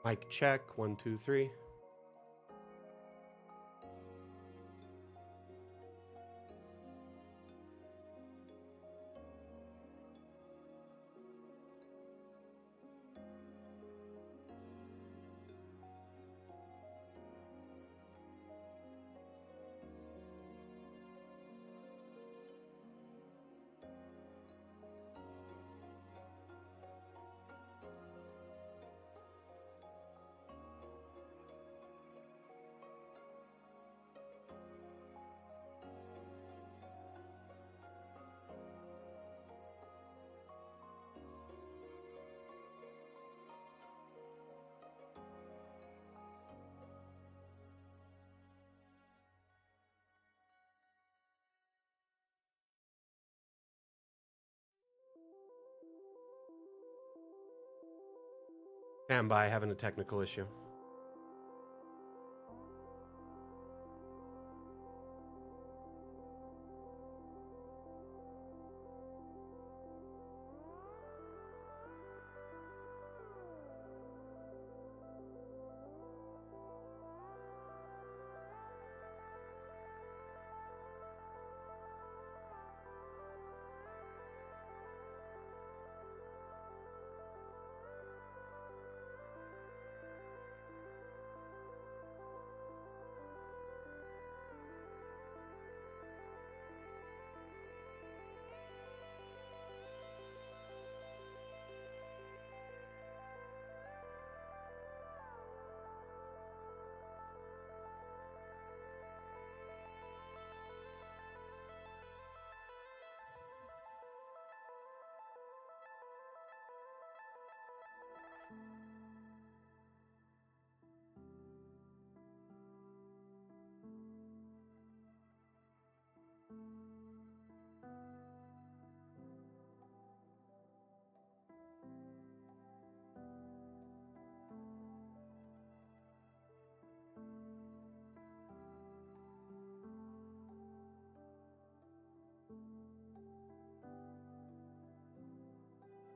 Mic check, 1, 2, 3. Stand by, having a technical issue.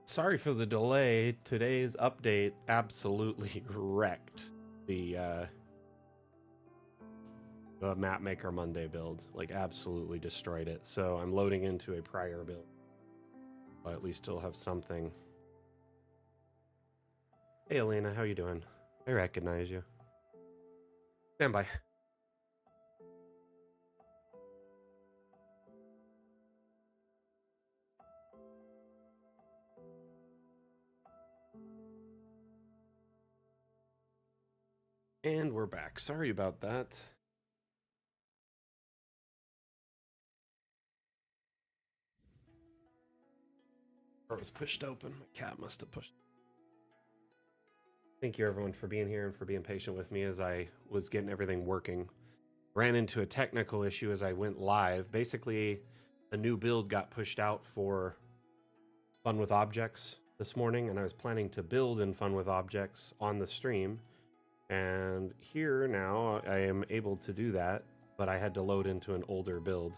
Sorry for the delay. Today's update absolutely wrecked the Mapmaker Monday build. Like, absolutely destroyed it. So I'm loading into a prior build. But at least still have something. Hey, Elena, how you doing? I recognize you. Stand by. And we're back. Sorry about that. Door was pushed open. My cat must have pushed. Thank you, everyone, for being here and for being patient with me as I was getting everything working. Ran into a technical issue as I went live. Basically, a new build got pushed out for Fun with Objects this morning, and I was planning to build in Fun with Objects on the stream. And here now I am able to do that, but I had to load into an older build.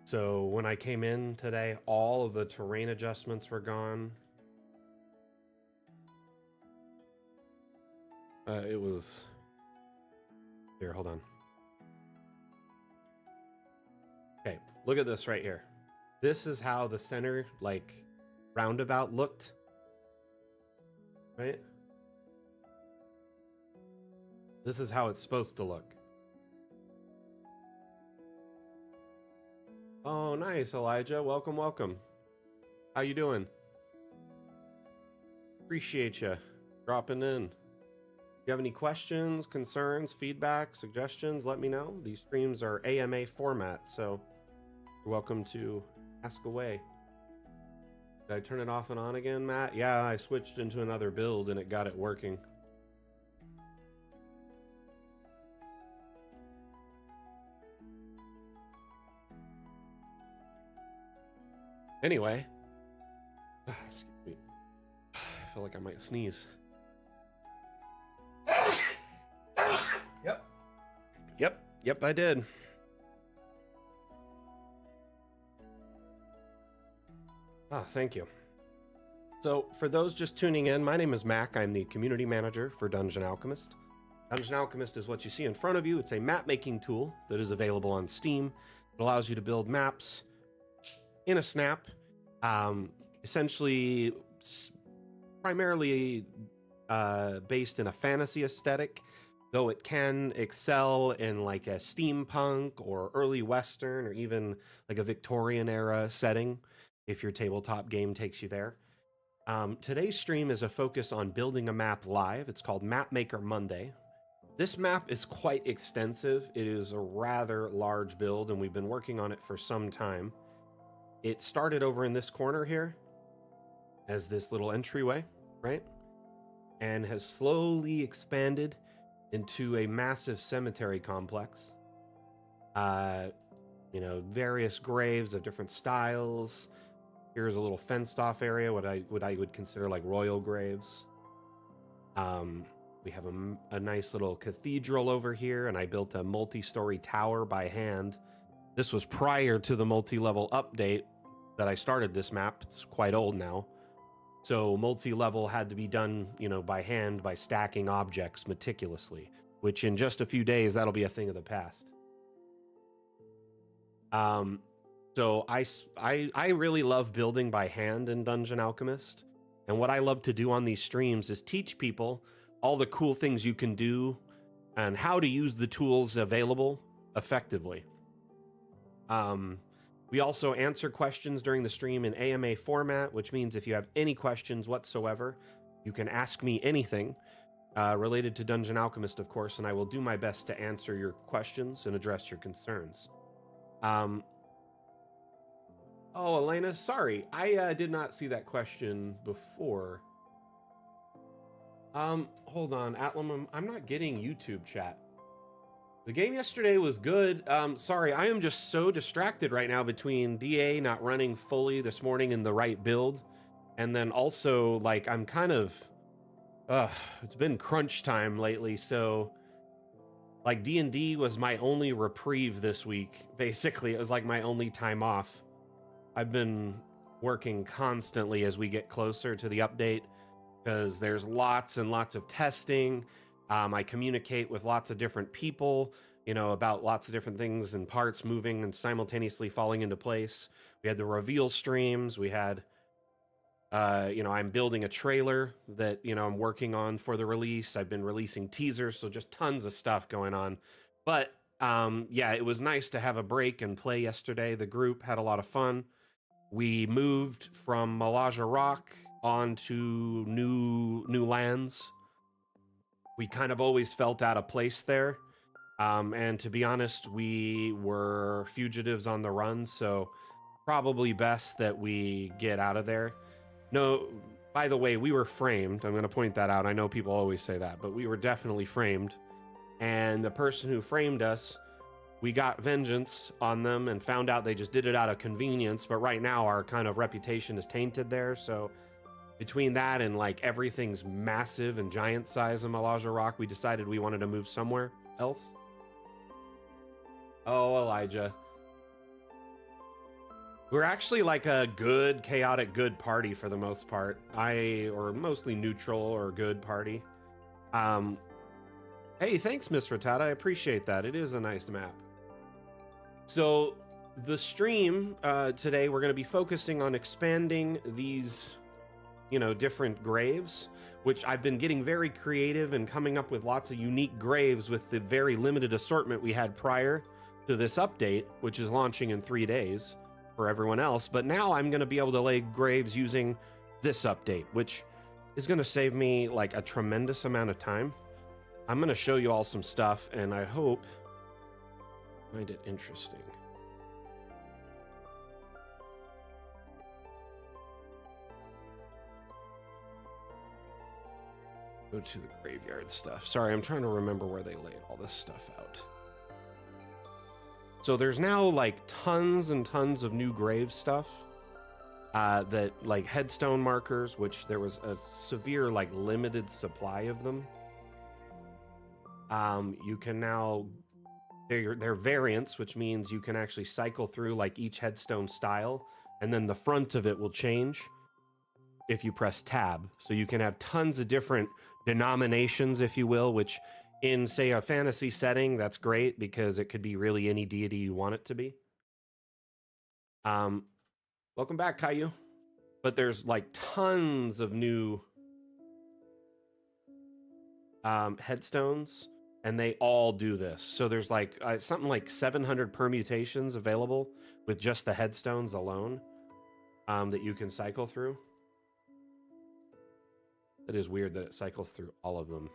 So when I came in today, all of the terrain adjustments were gone. It was... Here, hold on. Okay, look at this right here. This is how the center, like, roundabout looked. Right? This is how it's supposed to look. Oh, nice, Elijah. Welcome, welcome. How you doing? Appreciate you dropping in. If you have any questions, concerns, feedback, suggestions, let me know. These streams are AMA format, so you're welcome to ask away. Did I turn it off and on again, Matt? Yeah, I switched into another build and it got it working. Anyway, excuse me. I feel like I might sneeze. Yep, I did. Ah, thank you. So, for those just tuning in, my name is Mac. I'm the community manager for Dungeon Alchemist. Dungeon Alchemist is what you see in front of you. It's a map making tool that is available on Steam. It allows you to build maps in a snap, essentially primarily based in a fantasy aesthetic, though it can excel in like a steampunk or early Western or even like a Victorian era setting if your tabletop game takes you there. Today's stream is a focus on building a map live. It's called Mapmaker Monday. This map is quite extensive. It is a rather large build, and we've been working on it for some time. It started over in this corner here as this little entryway, right? And has slowly expanded into a massive cemetery complex. Various graves of different styles. Here's a little fenced off area, what I would consider like royal graves. We have a nice little cathedral over here, and I built a multi-story tower by hand. This was prior to the multi-level update that I started this map. It's quite old now. So multi-level had to be done, by hand, by stacking objects meticulously, which in just a few days, that'll be a thing of the past. So I really love building by hand in Dungeon Alchemist. And what I love to do on these streams is teach people all the cool things you can do and how to use the tools available effectively. We also answer questions during the stream in AMA format, which means if you have any questions whatsoever, you can ask me anything related to Dungeon Alchemist, of course, and I will do my best to answer your questions and address your concerns. Oh, Elena, sorry. I did not see that question before. Hold on, Atlam, I'm not getting YouTube chat. The game yesterday was good. Sorry, I am just so distracted right now between DA not running fully this morning in the right build, and then also, like, I'm kind of... it's been crunch time lately, so... Like, D&D was my only reprieve this week. Basically, it was like my only time off. I've been working constantly as we get closer to the update because there's lots and lots of testing. I communicate with lots of different people, about lots of different things and parts moving and simultaneously falling into place. We had the reveal streams. We had, I'm building a trailer that, I'm working on for the release. I've been releasing teasers, so just tons of stuff going on. But it was nice to have a break and play yesterday. The group had a lot of fun. We moved from Modular Rock onto new lands. We kind of always felt out of place there. And to be honest, we were fugitives on the run, so probably best that we get out of there. No, by the way, we were framed. I'm going to point that out. I know people always say that, but we were definitely framed. And the person who framed us, we got vengeance on them and found out they just did it out of convenience. But right now our kind of reputation is tainted there. So between that and like everything's massive and giant size in Modular Rock, we decided we wanted to move somewhere else. Oh, Elijah. We're actually like a good, chaotic, good party for the most part. Or mostly neutral or good party. Hey, thanks, Miss Rattata. I appreciate that. It is a nice map. So the stream today, we're going to be focusing on expanding these, different graves, which I've been getting very creative and coming up with lots of unique graves with the very limited assortment we had prior to this update, which is launching in 3 days for everyone else. But now I'm going to be able to lay graves using this update, which is going to save me like a tremendous amount of time. I'm going to show you all some stuff, and I hope you find it interesting. Go to the graveyard stuff. Sorry, I'm trying to remember where they laid all this stuff out. So there's now like tons and tons of new grave stuff. That like headstone markers, which there was a severe like limited supply of them. You can now, they're variants, which means you can actually cycle through like each headstone style, and then the front of it will change. if you press tab. So you can have tons of different denominations, if you will, which in, say, a fantasy setting, that's great because it could be really any deity you want it to be. Welcome back, Caillou. But there's like tons of new headstones, and they all do this. So there's like something like 700 permutations available with just the headstones alone that you can cycle through. It is weird that it cycles through all of them.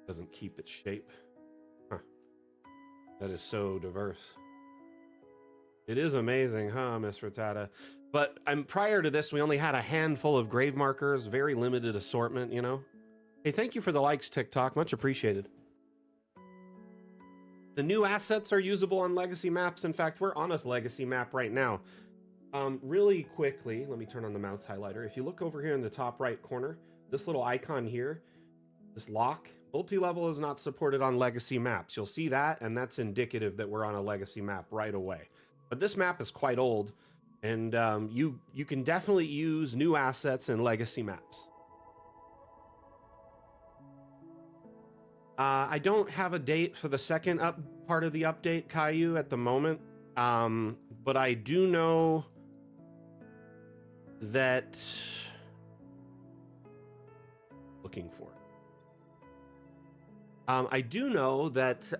Doesn't keep its shape. Huh. That is so diverse. It is amazing, huh, Miss Rattata? But prior to this, we only had a handful of grave markers, very limited assortment, you know? Hey, thank you for the likes, TikTok. Much appreciated. The new assets are usable on legacy maps. In fact, we're on a legacy map right now. Really quickly, let me turn on the mouse highlighter. If you look over here in the top right corner, this little icon here, this lock, multi-level is not supported on legacy maps. You'll see that, and that's indicative that we're on a legacy map right away. But this map is quite old, and you can definitely use new assets in legacy maps. I don't have a date for the second part of the update, Caillou, at the moment, but I do know that... Looking for it. I do know that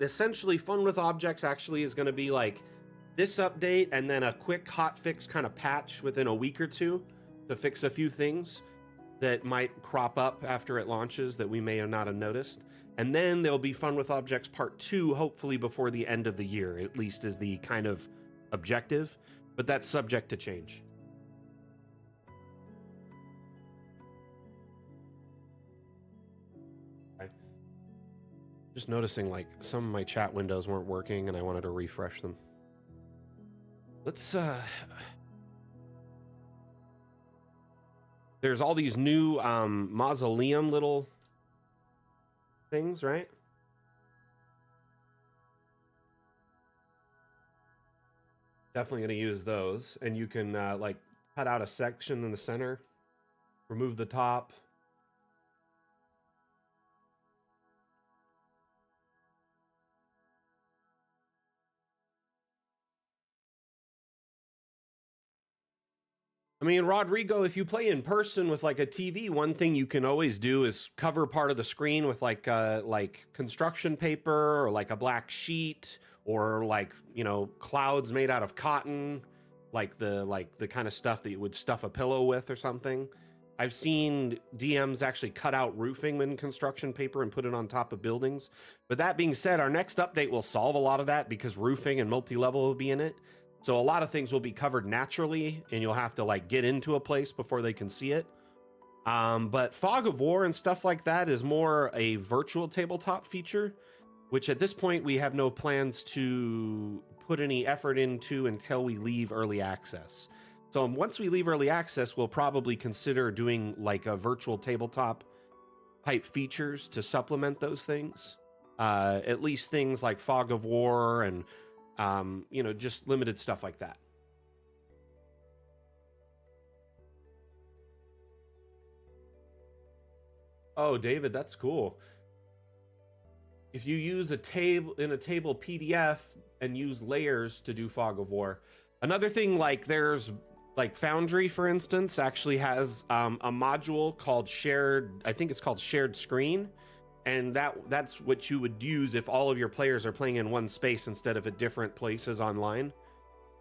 essentially Fun with Objects actually is going to be like this update and then a quick hotfix kind of patch within a week or two to fix a few things that might crop up after it launches that we may or not have noticed. And then there'll be Fun with Objects Part 2, hopefully before the end of the year, at least is the kind of objective, but that's subject to change. Just noticing like some of my chat windows weren't working and I wanted to refresh them. Let's there's all these new mausoleum little things, right? Definitely going to use those, and you can like cut out a section in the center, remove the top. I mean, Rodrigo, if you play in person with like a TV, one thing you can always do is cover part of the screen with like construction paper or like a black sheet or like, you know, clouds made out of cotton, like the kind of stuff that you would stuff a pillow with or something. I've seen DMs actually cut out roofing in construction paper and put it on top of buildings. But that being said, our next update will solve a lot of that because roofing and multi-level will be in it. So a lot of things will be covered naturally and you'll have to like get into a place before they can see it. But Fog of War and stuff like that is more a virtual tabletop feature, which at this point we have no plans to put any effort into until we leave early access. So once we leave early access, we'll probably consider doing like a virtual tabletop type features to supplement those things. At least things like Fog of War and you know, just limited stuff like that. Oh, David, that's cool. If you use a table PDF and use layers to do Fog of War. Another thing, like there's like Foundry, for instance, actually has a module called shared, I think it's called shared screen. And that's what you would use if all of your players are playing in one space instead of at different places online.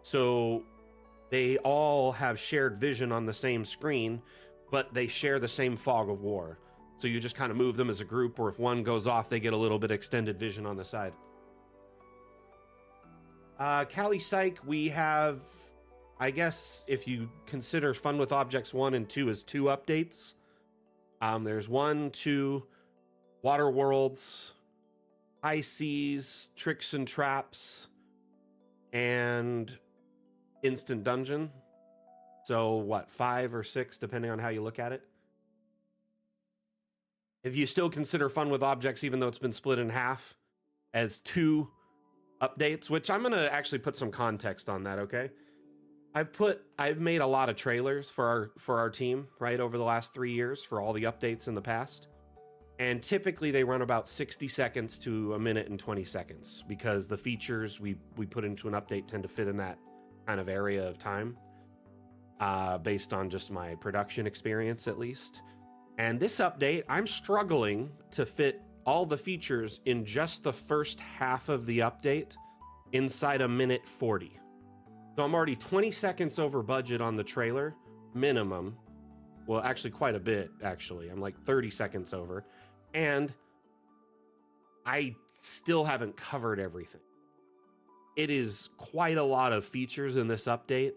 So they all have shared vision on the same screen, but they share the same Fog of War. So you just kind of move them as a group, or if one goes off, they get a little bit extended vision on the side. Cali Psych, we have, I guess, if you consider Fun with Objects 1 and 2 as 2 updates. There's 1, 2... Water Worlds, High Seas, Tricks and Traps, and Instant Dungeon. So what, 5 or 6, depending on how you look at it. If you still consider Fun with Objects, even though it's been split in half, as 2 updates, which I'm going to actually put some context on that, okay? I've made a lot of trailers for our team, right, over the last 3 years for all the updates in the past. And typically they run about 60 seconds to a minute and 20 seconds because the features we put into an update tend to fit in that kind of area of time, based on just my production experience at least. And this update, I'm struggling to fit all the features in just the first half of the update inside a minute 40. So I'm already 20 seconds over budget on the trailer, minimum. Well, actually quite a bit, actually. I'm like 30 seconds over. And I still haven't covered everything. It is quite a lot of features in this update.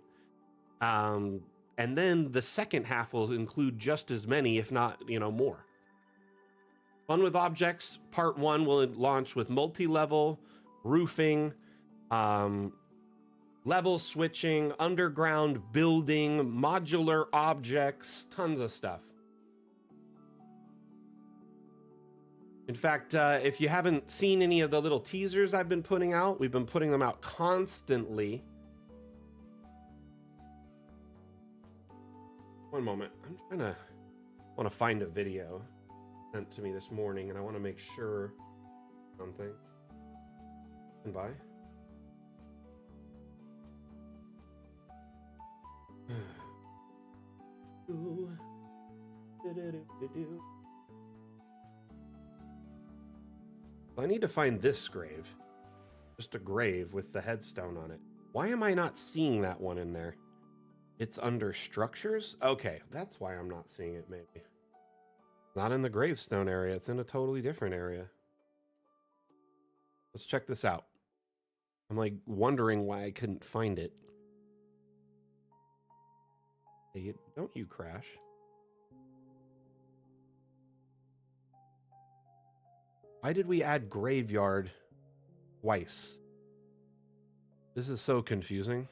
And then the second half will include just as many, if not, more. Fun with Objects, part 1 will launch with multi-level, roofing, level switching, underground building, modular objects, tons of stuff. In fact, if you haven't seen any of the little teasers I've been putting out, we've been putting them out constantly. One moment, I want to find a video sent to me this morning, and I want to make sure something. And by. I need to find this grave. Just a grave with the headstone on it. Why am I not seeing that one in there? It's under structures? Okay, that's why I'm not seeing it, maybe. Not in the gravestone area, it's in a totally different area. Let's check this out. I'm like wondering why I couldn't find it. Hey, don't you crash. Why did we add graveyard twice? This is so confusing.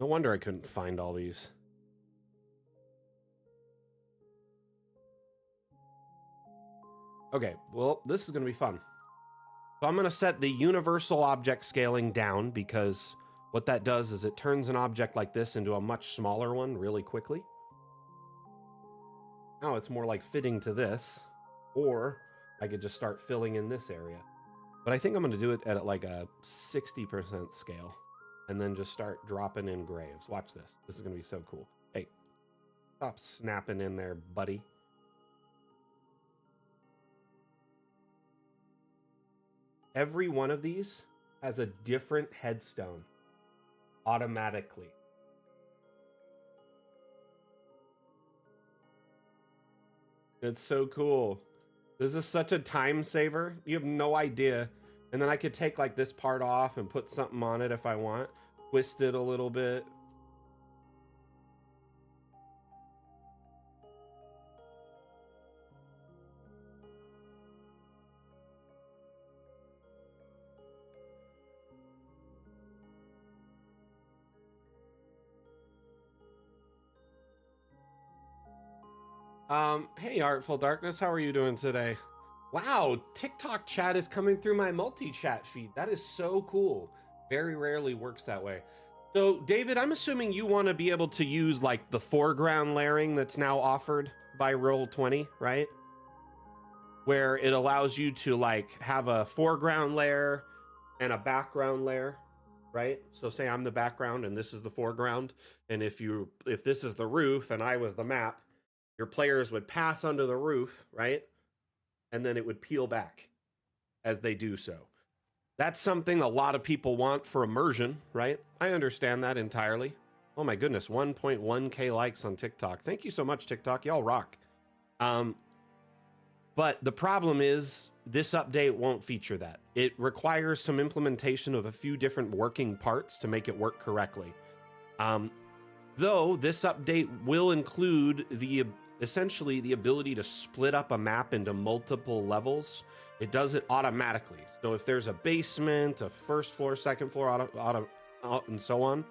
No wonder I couldn't find all these. Okay, well, this is going to be fun. So I'm going to set the universal object scaling down because what that does is it turns an object like this into a much smaller one really quickly. Now it's more like fitting to this, or I could just start filling in this area. But I think I'm going to do it at like a 60% scale and then just start dropping in graves. Watch this. This is going to be so cool. Hey, stop snapping in there, buddy. Every one of these has a different headstone automatically. It's so cool. This is such a time saver. You have no idea. And then I could take like this part off and put something on it if I want. Twist it a little bit. Hey, Artful Darkness, how are you doing today? Wow, TikTok chat is coming through my multi-chat feed. That is so cool. Very rarely works that way. So, David, I'm assuming you want to be able to use like the foreground layering that's now offered by Roll20, right? Where it allows you to like have a foreground layer and a background layer, right? So say I'm the background and this is the foreground. And if this is the roof and I was the map, your players would pass under the roof, right? And then it would peel back as they do so. That's something a lot of people want for immersion, right? I understand that entirely. Oh my goodness, 1.1K likes on TikTok. Thank you so much, TikTok. Y'all rock. But the problem is this update won't feature that. It requires some implementation of a few different working parts to make it work correctly. Though this update will include essentially the ability to split up a map into multiple levels. It does it automatically. So if there's a basement, a first floor, second floor, and so on,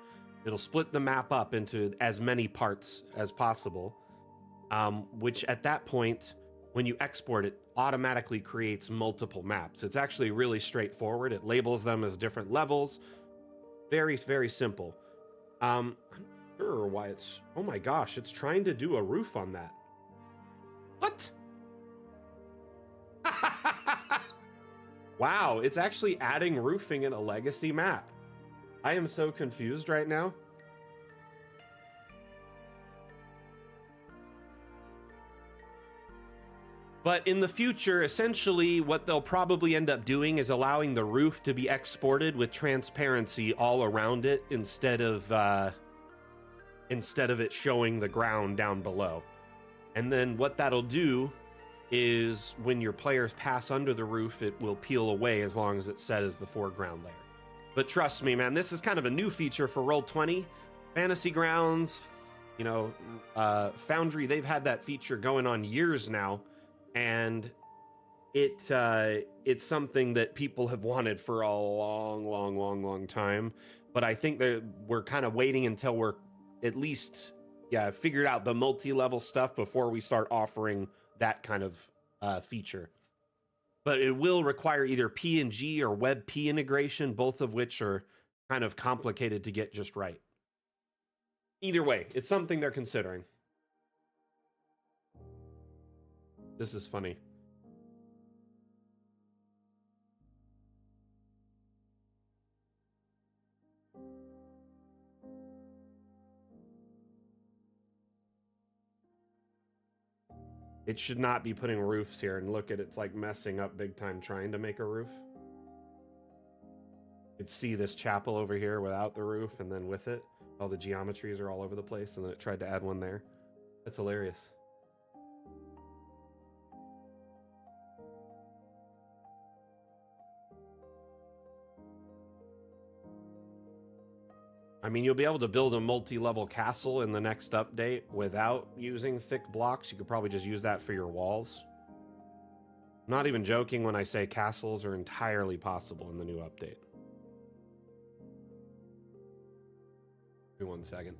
it'll split the map up into as many parts as possible, which at that point, when you export it, automatically creates multiple maps. It's actually really straightforward. It labels them as different levels. Very, very simple. I'm not sure why it's... Oh my gosh, it's trying to do a roof on that. What? Wow, it's actually adding roofing in a legacy map. I am so confused right now. But in the future, essentially what they'll probably end up doing is allowing the roof to be exported with transparency all around it instead of it showing the ground down below. And then what that'll do is when your players pass under the roof, it will peel away as long as it's set as the foreground layer. But trust me, man, this is kind of a new feature for Roll20. Fantasy Grounds, you know, Foundry, they've had that feature going on years now, and it's something that people have wanted for a long time. But I think that we're kind of waiting until we're at least figured out the multi-level stuff before we start offering that kind of feature. But it will require either PNG or WebP integration, both of which are kind of complicated to get just right. Either way, it's something they're considering. This is funny. It should not be putting roofs here, and look at it's like messing up big time trying to make a roof. You could see this chapel over here without the roof, and then with it, all the geometries are all over the place, and then it tried to add one there. That's hilarious. I mean, you'll be able to build a multi-level castle in the next update without using thick blocks. You could probably just use that for your walls. I'm not even joking when I say castles are entirely possible in the new update. Give me 1 second.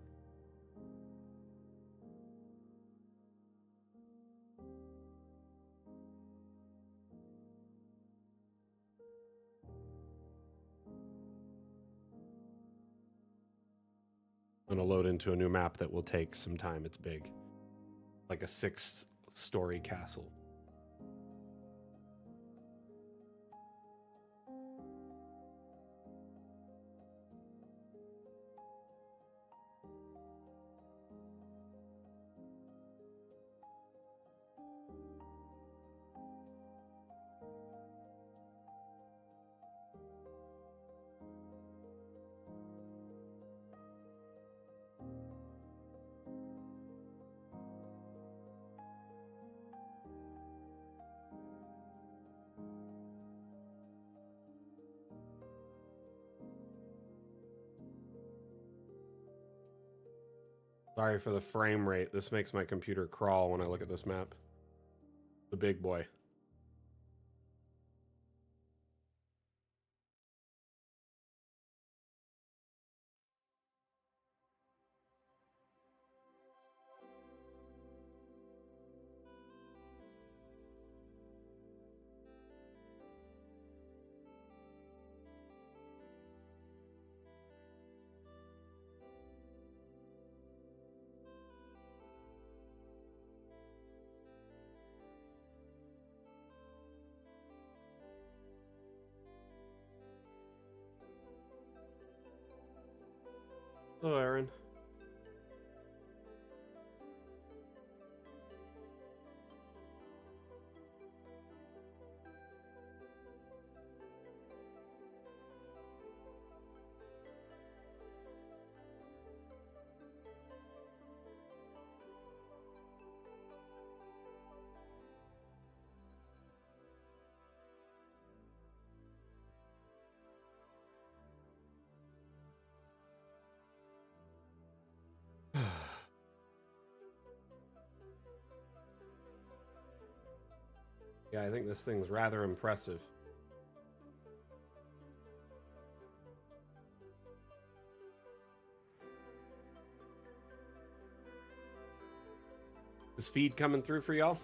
I'm gonna load into a new map that will take some time. It's big, like a 6-story castle. Sorry for the frame rate. This makes my computer crawl when I look at this map. The big boy. Hello, Aaron. Yeah, I think this thing's rather impressive. Is feed coming through for y'all?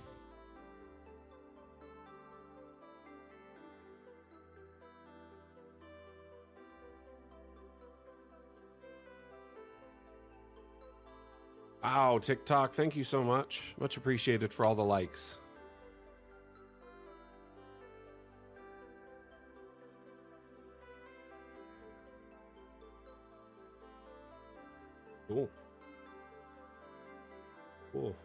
Wow, TikTok, thank you so much. Much appreciated for all the likes. Cool. Cool.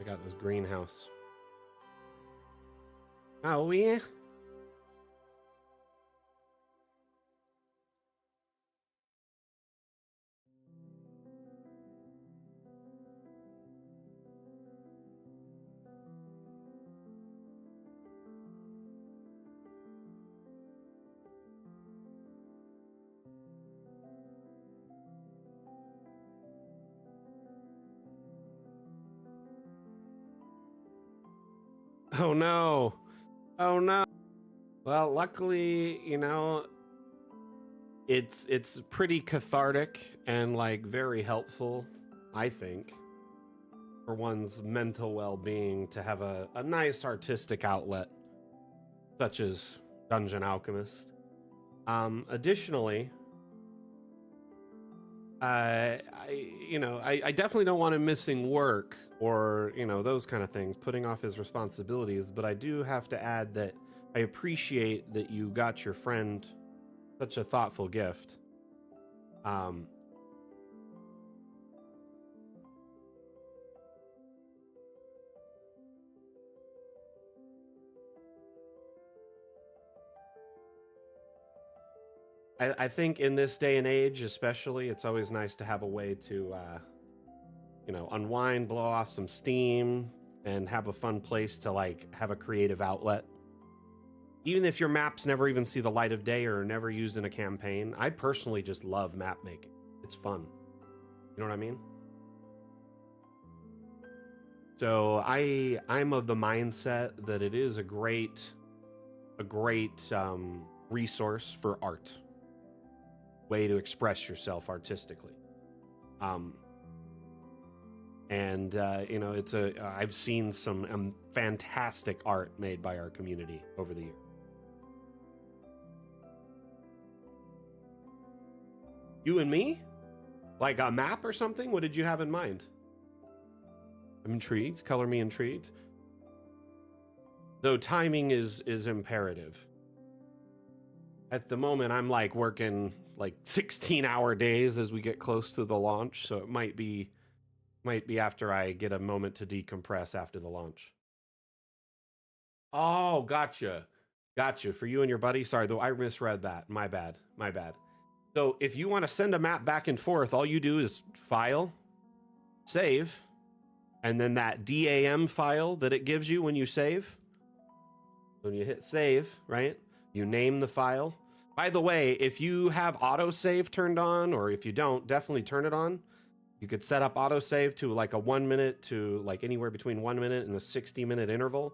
I got this greenhouse. Oh, yeah. Oh no. Oh no. Well, luckily, you know, it's pretty cathartic and like very helpful, I think, for one's mental well-being to have a nice artistic outlet such as Dungeon Alchemist. Additionally, I definitely don't want him missing work or, you know, those kind of things, putting off his responsibilities. But I do have to add that I appreciate that you got your friend such a thoughtful gift. I think in this day and age, especially, it's always nice to have a way to, you know, unwind, blow off some steam, and have a fun place to like have a creative outlet. Even if your maps never even see the light of day or are never used in a campaign, I personally just love map making. It's fun. You know what I mean? So I'm of the mindset that it is a great resource for art, way to express yourself artistically. You know, it's I've seen some fantastic art made by our community over the years. You and me? Like a map or something? What did you have in mind? I'm intrigued. Color me intrigued. Though timing is imperative. At the moment, I'm like working like 16-hour days as we get close to the launch, so it might be after I get a moment to decompress after the launch. Oh, gotcha. Gotcha. For you and your buddy. Sorry, though, I misread that. My bad. My bad. So if you want to send a map back and forth, all you do is file, save, and then that DAM file that it gives you when you save. When you hit save, right? You name the file. By the way, if you have autosave turned on, or if you don't, definitely turn it on. You could set up autosave to like a 1 minute to like anywhere between 1 minute and a 60-minute interval.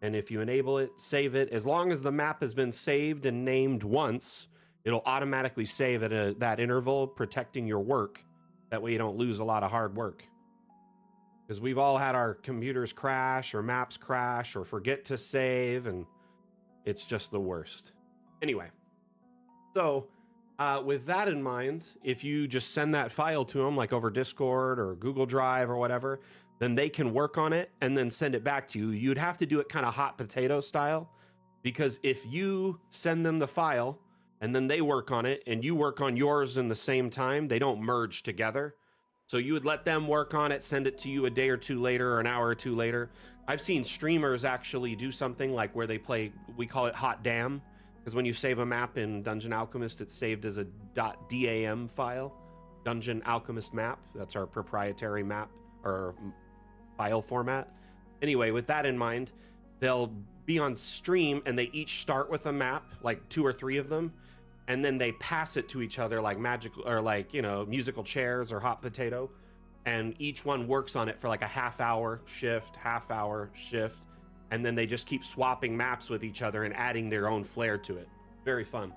And if you enable it, save it, as long as the map has been saved and named once, it'll automatically save at that interval, protecting your work. That way you don't lose a lot of hard work. Because we've all had our computers crash or maps crash or forget to save, and it's just the worst. Anyway, so with that in mind, if you just send that file to them, like over Discord or Google Drive or whatever, then they can work on it and then send it back to you. You'd have to do it kind of hot potato style, because if you send them the file and then they work on it and you work on yours in the same time, they don't merge together. So you would let them work on it, send it to you a day or two later or an hour or two later. I've seen streamers actually do something like where they play, we call it hot dam, because when you save a map in Dungeon Alchemist, it's saved as a .dam file, Dungeon Alchemist map. That's our proprietary map or file format. Anyway, with that in mind, they'll be on stream and they each start with a map, like 2 or 3 of them, and then they pass it to each other like magical or like, you know, musical chairs or hot potato, and each one works on it for like a half-hour shift, and then they just keep swapping maps with each other and adding their own flair to it. Very fun.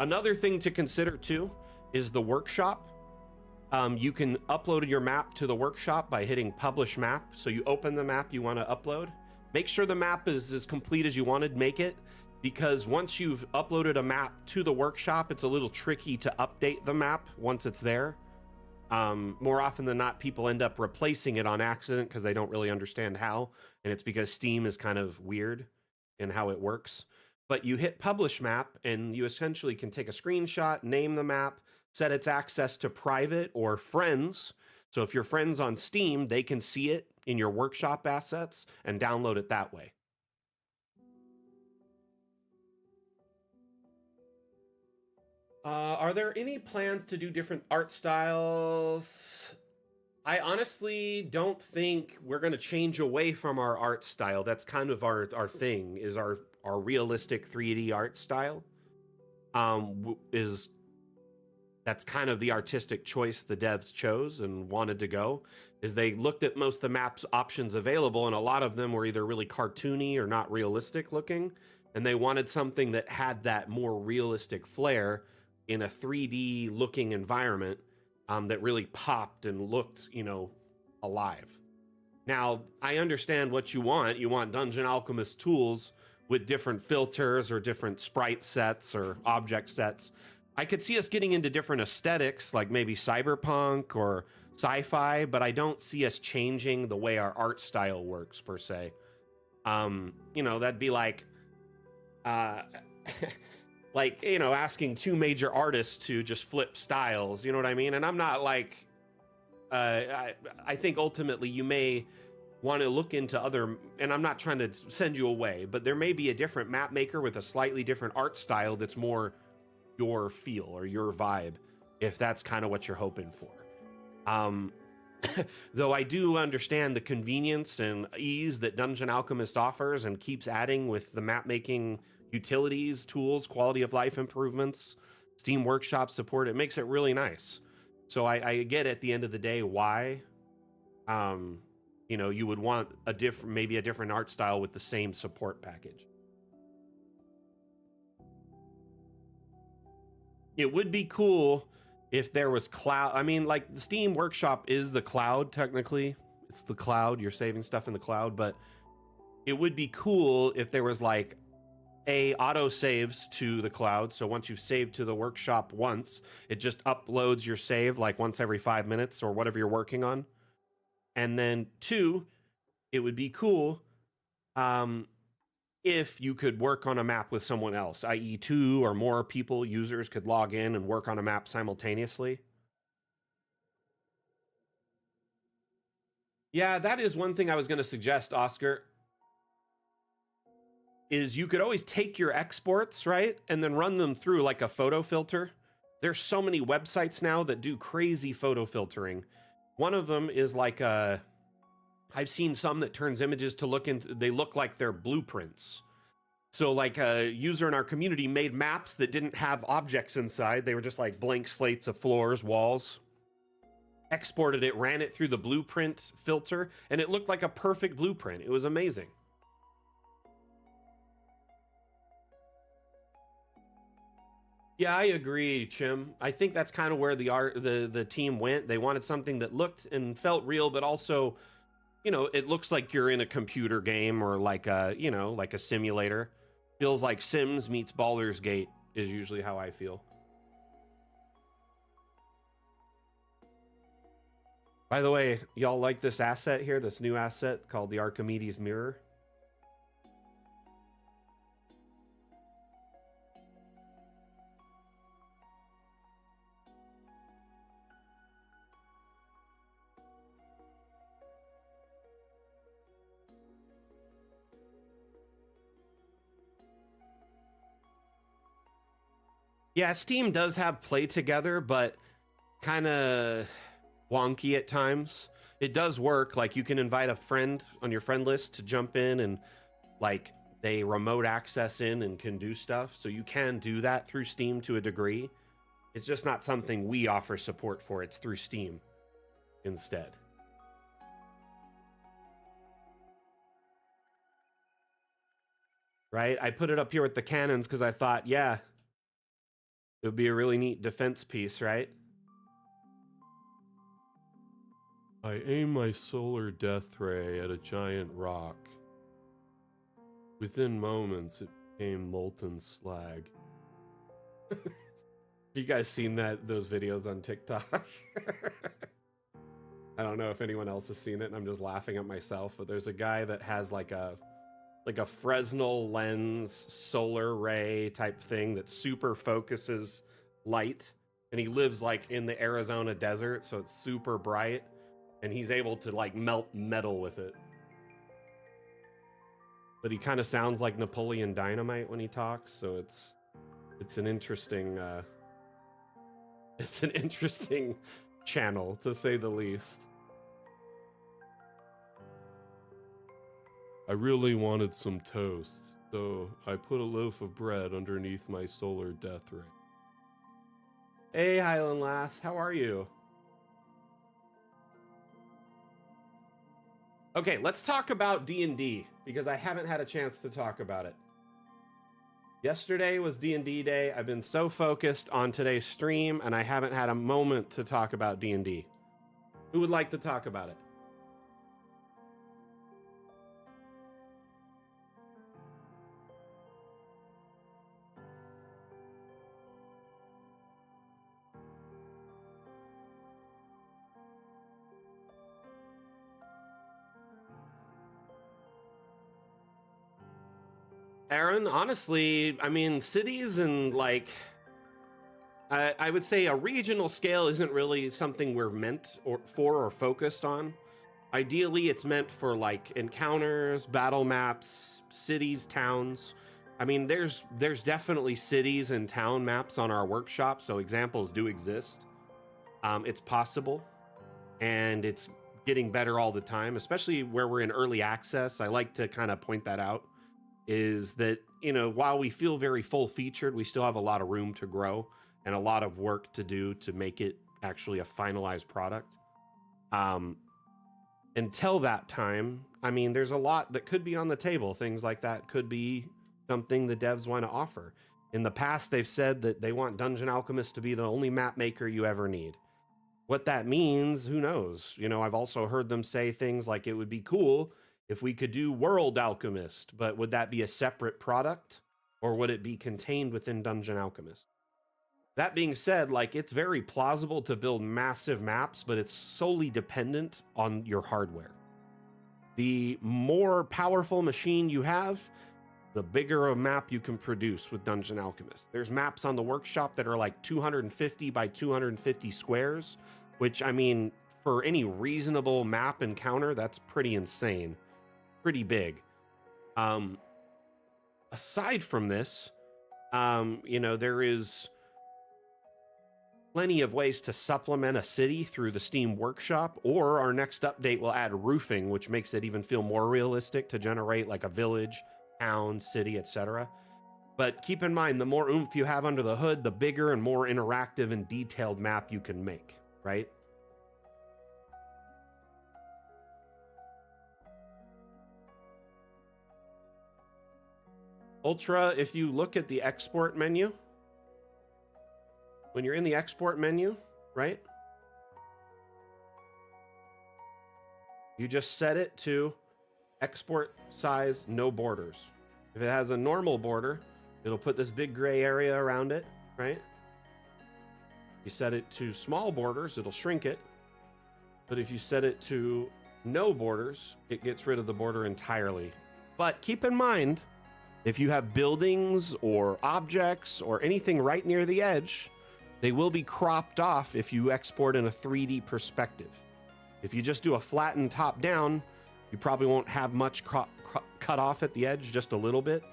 Another thing to consider too is the workshop. You can upload your map to the workshop by hitting publish map. So you open the map you want to upload. Make sure the map is as complete as you wanted to make it, because once you've uploaded a map to the workshop, it's a little tricky to update the map once it's there. More often than not, people end up replacing it on accident because they don't really understand how, and it's because Steam is kind of weird in how it works. But you hit publish map, and you essentially can take a screenshot, name the map, set its access to private or friends. So if your friends on Steam, they can see it in your workshop assets and download it that way. Are there any plans to do different art styles? I honestly don't think we're going to change away from our art style. That's kind of our thing, is our realistic 3D art style. That's kind of the artistic choice the devs chose and wanted to go, is they looked at most of the maps options available, and a lot of them were either really cartoony or not realistic looking, and they wanted something that had that more realistic flair in a 3D looking environment, that really popped and looked, alive. Now, I understand what you want. You want Dungeon Alchemist tools with different filters or different sprite sets or object sets. I could see us getting into different aesthetics, like maybe cyberpunk or sci-fi, but I don't see us changing the way our art style works per se. That'd be like, asking two major artists to just flip styles, you know what I mean? And I'm not like, I think ultimately you may want to look into other, and I'm not trying to send you away, but there may be a different map maker with a slightly different art style that's more your feel or your vibe, if that's kind of what you're hoping for. Though I do understand the convenience and ease that Dungeon Alchemist offers and keeps adding with the map making utilities, tools, quality of life improvements, Steam Workshop support. It makes it really nice. So I get at the end of the day why you would want maybe a different art style with the same support package. It would be cool if there was cloud. I mean, like, the Steam Workshop is the cloud, technically. It's the cloud. You're saving stuff in the cloud, but it would be cool if there was like auto saves to the cloud. So once you've saved to the workshop once, it just uploads your save like once every 5 minutes or whatever you're working on. And then 2, it would be cool if you could work on a map with someone else, i.e. 2 or more users could log in and work on a map simultaneously. Yeah, that is one thing I was going to suggest, Oscar, is you could always take your exports, right, and then run them through like a photo filter. There's so many websites now that do crazy photo filtering. One of them is like I've seen some that turns images to they look like they're blueprints. So like a user in our community made maps that didn't have objects inside. They were just like blank slates of floors, walls. Exported it, ran it through the blueprint filter, and it looked like a perfect blueprint. It was amazing. Yeah, I agree, Chim. I think that's kind of where the team went. They wanted something that looked and felt real, but also, it looks like you're in a computer game or like like a simulator. Feels like Sims meets Baldur's Gate is usually how I feel. By the way, y'all like this asset here, this new asset called the Archimedes Mirror? Yeah, Steam does have play together, but kind of wonky at times. It does work. Like, you can invite a friend on your friend list to jump in and like they remote access in and can do stuff. So you can do that through Steam to a degree. It's just not something we offer support for. It's through Steam instead. Right? I put it up here with the cannons because I thought, yeah, it would be a really neat defense piece, right? I aim my solar death ray at a giant rock. Within moments, it became molten slag. You guys seen those videos on TikTok? I don't know if anyone else has seen it, and I'm just laughing at myself, but there's a guy that has like a Fresnel lens solar ray type thing that super focuses light, and he lives like in the Arizona desert, so it's super bright, and he's able to like melt metal with it. But he kind of sounds like Napoleon Dynamite when he talks, so it's an interesting channel, to say the least. I really wanted some toast, so I put a loaf of bread underneath my solar death ray. Hey, Highland Lass, how are you? Okay, let's talk about D&D, because I haven't had a chance to talk about it. Yesterday was D&D day. I've been so focused on today's stream, and I haven't had a moment to talk about D&D. Who would like to talk about it? Aaron, honestly, I mean, cities and like, I would say a regional scale isn't really something we're meant or focused on. Ideally, it's meant for like encounters, battle maps, cities, towns. I mean, there's definitely cities and town maps on our workshop, so examples do exist. It's possible, and it's getting better all the time, especially where we're in early access. I like to kind of point that out. Is that, you know, while we feel very full featured, we still have a lot of room to grow and a lot of work to do to make it actually a finalized product. Until that time, I mean, there's a lot that could be on the table. Things like that could be something the devs want to offer. In the past, they've said that they want Dungeon Alchemist to be the only map maker you ever need. What that means, who knows? You know, I've also heard them say things like it would be cool if we could do World Alchemist, but would that be a separate product, or would it be contained within Dungeon Alchemist? That being said, like, it's very plausible to build massive maps, but it's solely dependent on your hardware. The more powerful machine you have, the bigger a map you can produce with Dungeon Alchemist. There's maps on the workshop that are like 250 by 250 squares, which, I mean, for any reasonable map encounter, that's pretty insane. Pretty big. Aside from this, you know, there is plenty of ways to supplement a city through the Steam Workshop, or our next update will add roofing, which makes it even feel more realistic to generate like a village, town, city, etc. But keep in mind, the more oomph you have under the hood, the bigger and more interactive and detailed map you can make, right? Ultra, if you look at the export menu, when you're in the export menu, right? You just set it to export size, no borders. If it has a normal border, it'll put this big gray area around it, right? You set it to small borders, it'll shrink it. But if you set it to no borders, it gets rid of the border entirely. But keep in mind, if you have buildings or objects or anything right near the edge, they will be cropped off if you export in a 3D perspective. If you just do a flattened top down, you probably won't have much cut off at the edge, just a little bit.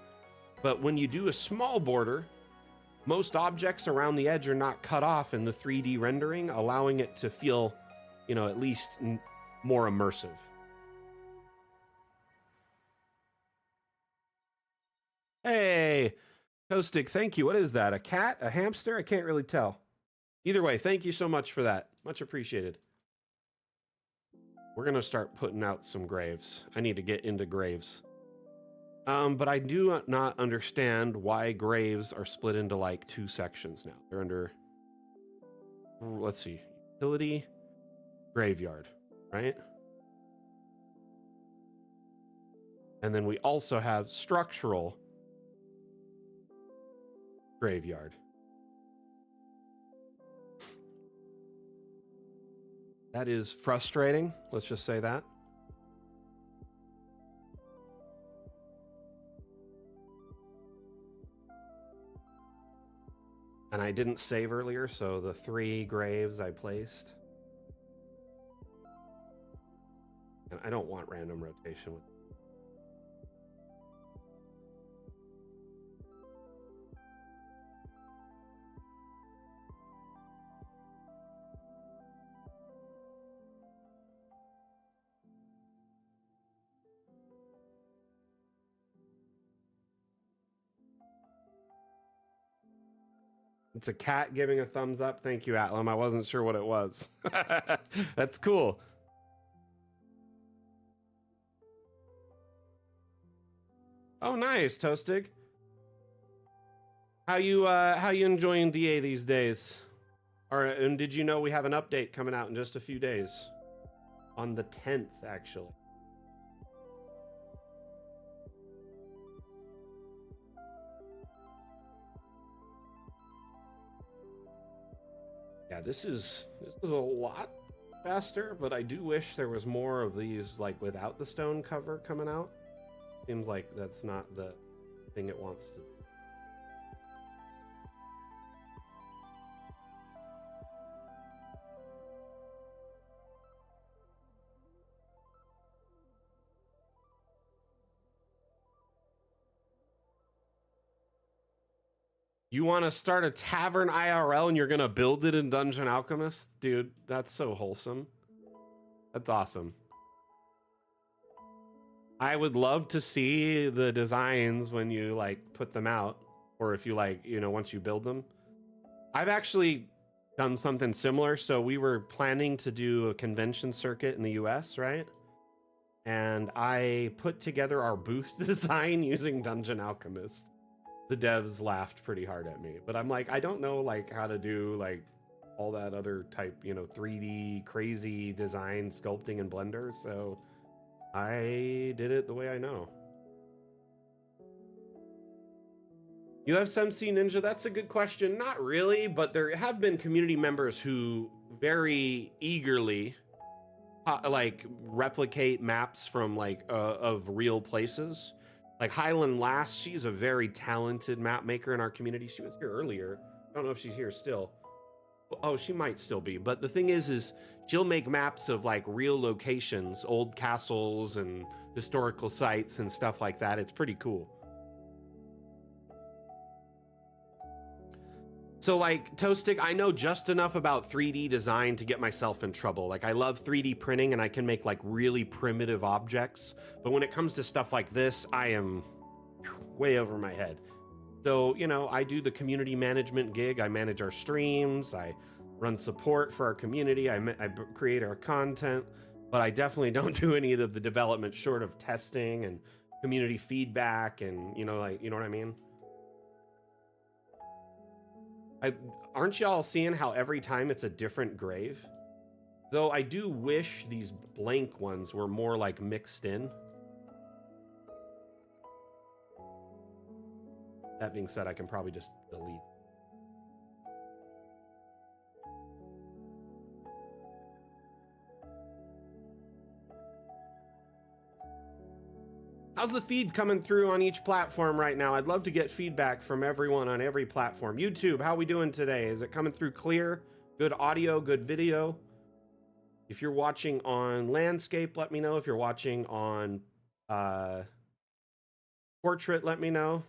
But when you do a small border, most objects around the edge are not cut off in the 3D rendering, allowing it to feel, you know, at least more immersive. Hey, Toastic, thank you. What is that? A cat? A hamster? I can't really tell. Either way, thank you so much for that. Much appreciated. We're going to start putting out some graves. I need to get into graves. But I do not understand why graves are split into like 2 sections now. They're under, let's see, utility, graveyard, right? And then we also have structural graveyard. That is frustrating. Let's just say that. And I didn't save earlier, so the 3 graves I placed. And I don't want random rotation with. It's a cat giving a thumbs up. Thank you, Atlam. I wasn't sure what it was. That's cool. Oh, nice, Toastig. How you enjoying DA these days? And did you know we have an update coming out in just a few days? On the 10th, actually. Yeah, this is a lot faster, but I do wish there was more of these like without the stone cover coming out. Seems like that's not the thing it wants to. You want to start a tavern IRL and you're going to build it in Dungeon Alchemist? Dude, that's so wholesome. That's awesome. I would love to see the designs when you like put them out, or if you like, you know, once you build them. I've actually done something similar. So we were planning to do a convention circuit in the US, right? And I put together our booth design using Dungeon Alchemist. The devs laughed pretty hard at me, but I'm like, I don't know like how to do like all that other type, you know, 3D crazy design sculpting in Blender, so I did it the way I know. UFC Ninja, that's a good question. Not really, but there have been community members who very eagerly like replicate maps from like of real places. Like Highland Lass, she's a very talented map maker in our community. She was here earlier. I don't know if she's here still. Oh, she might still be. But the thing is she'll make maps of like real locations, old castles and historical sites and stuff like that. It's pretty cool. So like Toastic, I know just enough about 3D design to get myself in trouble. Like I love 3D printing and I can make like really primitive objects. But when it comes to stuff like this, I am way over my head. So, you know, I do the community management gig. I manage our streams. I run support for our community. I create our content, but I definitely don't do any of the development short of testing and community feedback and, you know, like, you know what I mean? Aren't y'all seeing how every time it's a different grave? Though I do wish these blank ones were more like mixed in. That being said, I can probably just delete. How's the feed coming through on each platform right now? I'd love to get feedback from everyone on every platform. YouTube, how we doing today? Is it coming through clear? Good audio, good video? If you're watching on landscape, let me know. If you're watching on portrait, let me know.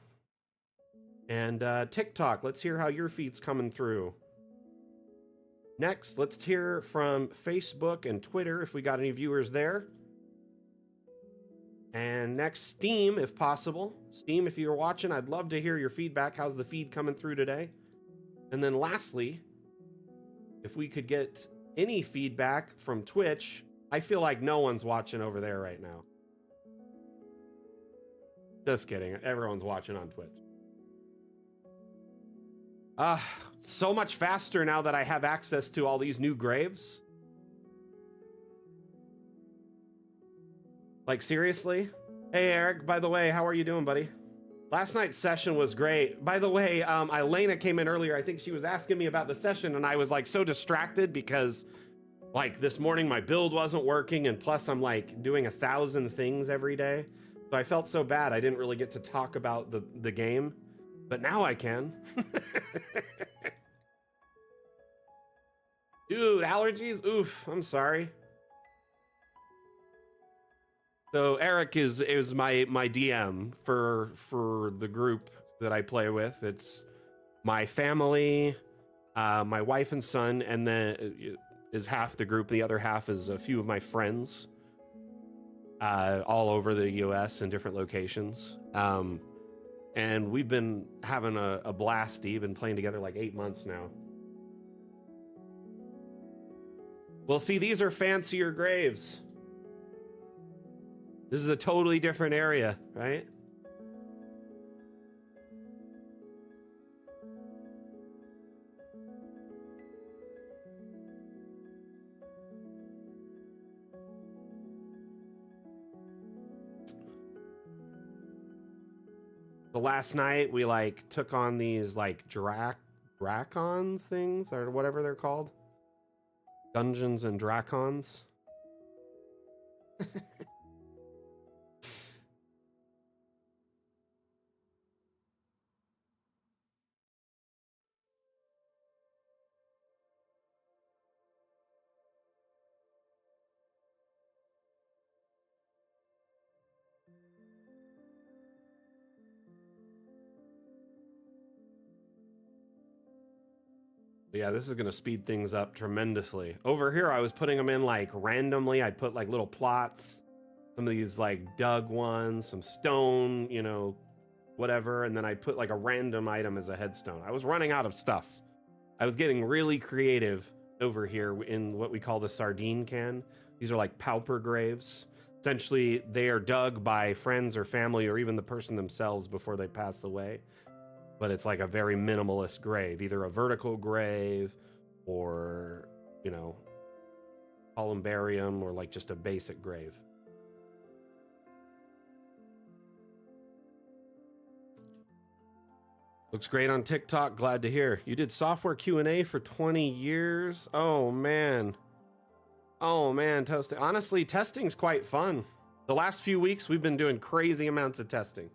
And TikTok, let's hear how your feed's coming through. Next, let's hear from Facebook and Twitter if we got any viewers there. And next, Steam, if possible. Steam, if you're watching, I'd love to hear your feedback. How's the feed coming through today? And then lastly, if we could get any feedback from Twitch. I feel like no one's watching over there right now. Just kidding. Everyone's watching on Twitch. So much faster now that I have access to all these new graves. Like, seriously? Hey, Eric, by the way, how are you doing, buddy? Last night's session was great. By the way, Elena came in earlier. I think she was asking me about the session, and I was like so distracted because like this morning my build wasn't working, and plus I'm like doing 1,000 things every day. So I felt so bad I didn't really get to talk about the game, but now I can. Dude, allergies? Oof, I'm sorry. So Eric is my DM for the group that I play with. It's my family, my wife and son, and then is half the group. The other half is a few of my friends, all over the U.S. in different locations. And we've been having a blast. We've been playing together like 8 months now. Well, see, these are fancier graves. This is a totally different area, right? The last night we like took on these like dracons things or whatever they're called. Dungeons and Dracons. Yeah, this is going to speed things up tremendously. Over here, I was putting them in like randomly. I'd put like little plots, some of these like dug ones, some stone, you know, whatever. And then I'd put like a random item as a headstone. I was running out of stuff. I was getting really creative over here in what we call the sardine can. These are like pauper graves. Essentially, they are dug by friends or family or even the person themselves before they pass away. But it's like a very minimalist grave, either a vertical grave or, you know, columbarium or like just a basic grave. Looks great on TikTok. Glad to hear. You did software Q&A for 20 years. Oh, man. Oh, man. Testing. Honestly, testing's quite fun. The last few weeks, we've been doing crazy amounts of testing.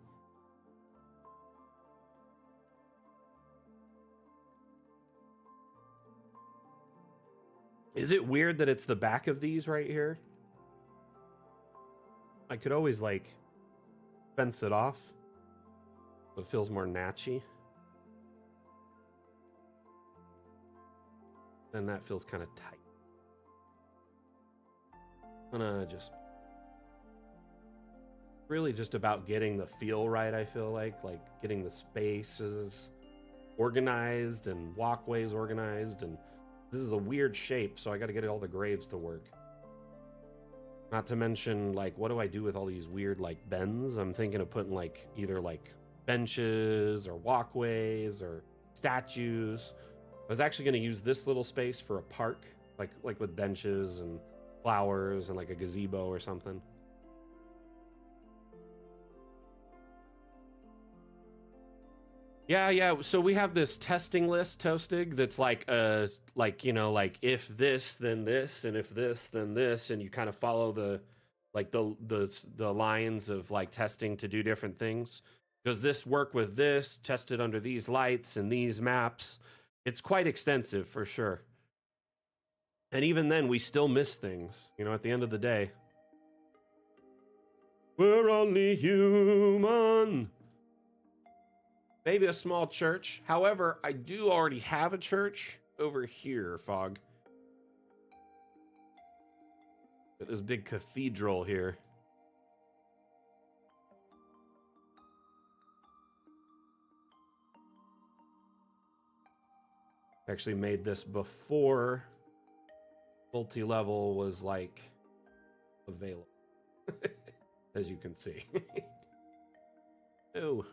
Is it weird that it's the back of these right here? I could always like fence it off so it feels more natchy. And that feels kind of tight. I'm gonna just really just about getting the feel right. I feel like getting the spaces organized and walkways organized, and this is a weird shape, so I got to get all the graves to work. Not to mention, like, what do I do with all these weird like bends? I'm thinking of putting like either like benches or walkways or statues. I was actually going to use this little space for a park, like with benches and flowers and like a gazebo or something. Yeah. So we have this testing list, Toastig, that's like you know, like if this, then this, and if this, then this, and you kind of follow the like the lines of like testing to do different things. Does this work with this? Test it under these lights and these maps. It's quite extensive for sure. And even then, we still miss things, you know, at the end of the day. We're only human. Maybe a small church. However, I do already have a church over here, Fog. Got this big cathedral here. Actually made this before multi-level was like available. As you can see. Oh.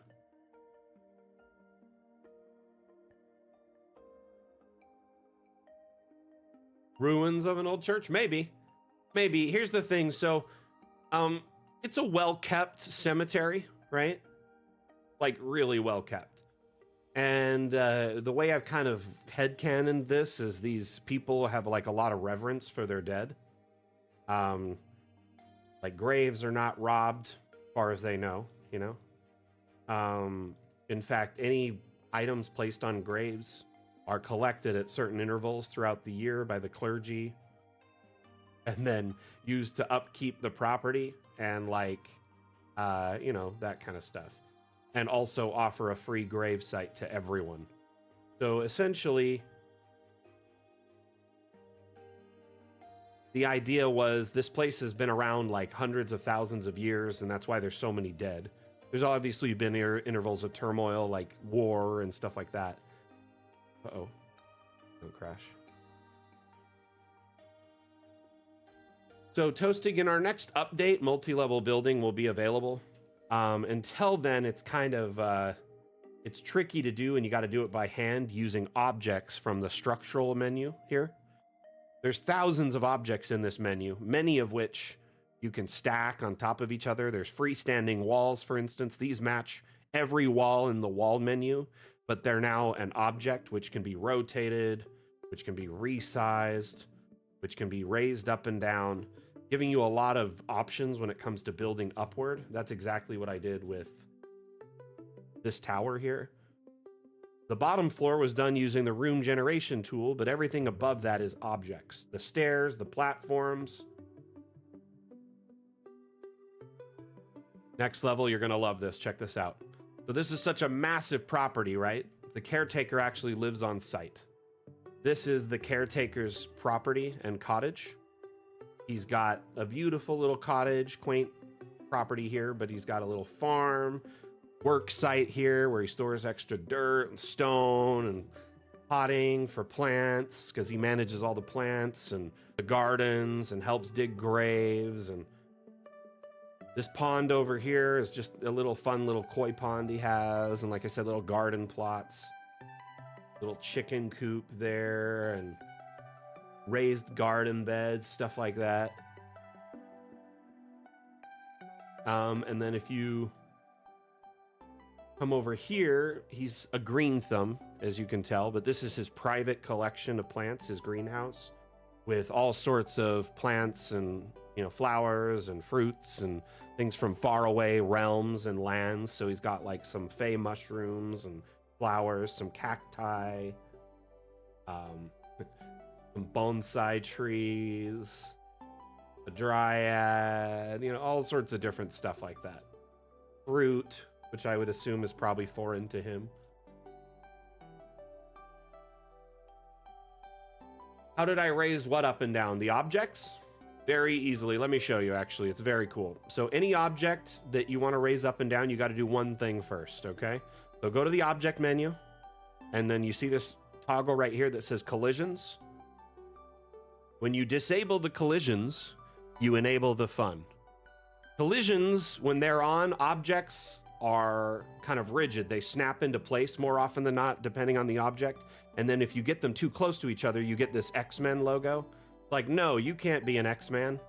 Ruins of an old church? Maybe. Here's the thing. So, it's a well-kept cemetery, right? Like really well kept. And the way I've kind of headcanoned this is these people have like a lot of reverence for their dead. Like graves are not robbed, as far as they know, you know. In fact, any items placed on graves are collected at certain intervals throughout the year by the clergy and then used to upkeep the property and like, you know, that kind of stuff. And also offer a free grave site to everyone. So essentially, the idea was this place has been around like hundreds of thousands of years, and that's why there's so many dead. There's obviously been intervals of turmoil, like war and stuff like that. Uh-oh. Don't crash. So Toasting, in our next update, multi-level building will be available. Until then, it's kind of, it's tricky to do, and you got to do it by hand using objects from the structural menu here. There's thousands of objects in this menu, many of which you can stack on top of each other. There's freestanding walls, for instance. These match every wall in the wall menu, but they're now an object which can be rotated, which can be resized, which can be raised up and down, giving you a lot of options when it comes to building upward. That's exactly what I did with this tower here. The bottom floor was done using the room generation tool, but everything above that is objects. The stairs, the platforms. Next level, you're gonna love this. Check this out. So this is such a massive property, right? The caretaker actually lives on site. This is the caretaker's property and cottage. He's got a beautiful little cottage, quaint property here, but he's got a little farm, work site here where he stores extra dirt and stone and potting for plants because he manages all the plants and the gardens and helps dig graves. And this pond over here is just a little fun little koi pond he has. And like I said, little garden plots, little chicken coop there, and raised garden beds, stuff like that. And then if you come over here, he's a green thumb, as you can tell, but this is his private collection of plants, his greenhouse, with all sorts of plants and, you know, flowers and fruits and things from faraway realms and lands. So he's got like some fey mushrooms and flowers, some cacti, some bonsai trees, a dryad, you know, all sorts of different stuff like that. Fruit, which I would assume is probably foreign to him. How did I raise what up and down? The objects? Very easily. Let me show you, actually. It's very cool. So any object that you want to raise up and down, you got to do one thing first, okay? So go to the object menu, and then you see this toggle right here that says collisions. When you disable the collisions, you enable the fun. Collisions, when they're on, objects are kind of rigid. They snap into place more often than not, depending on the object. And then if you get them too close to each other, you get this X-Men logo. Like, no, you can't be an X-Man.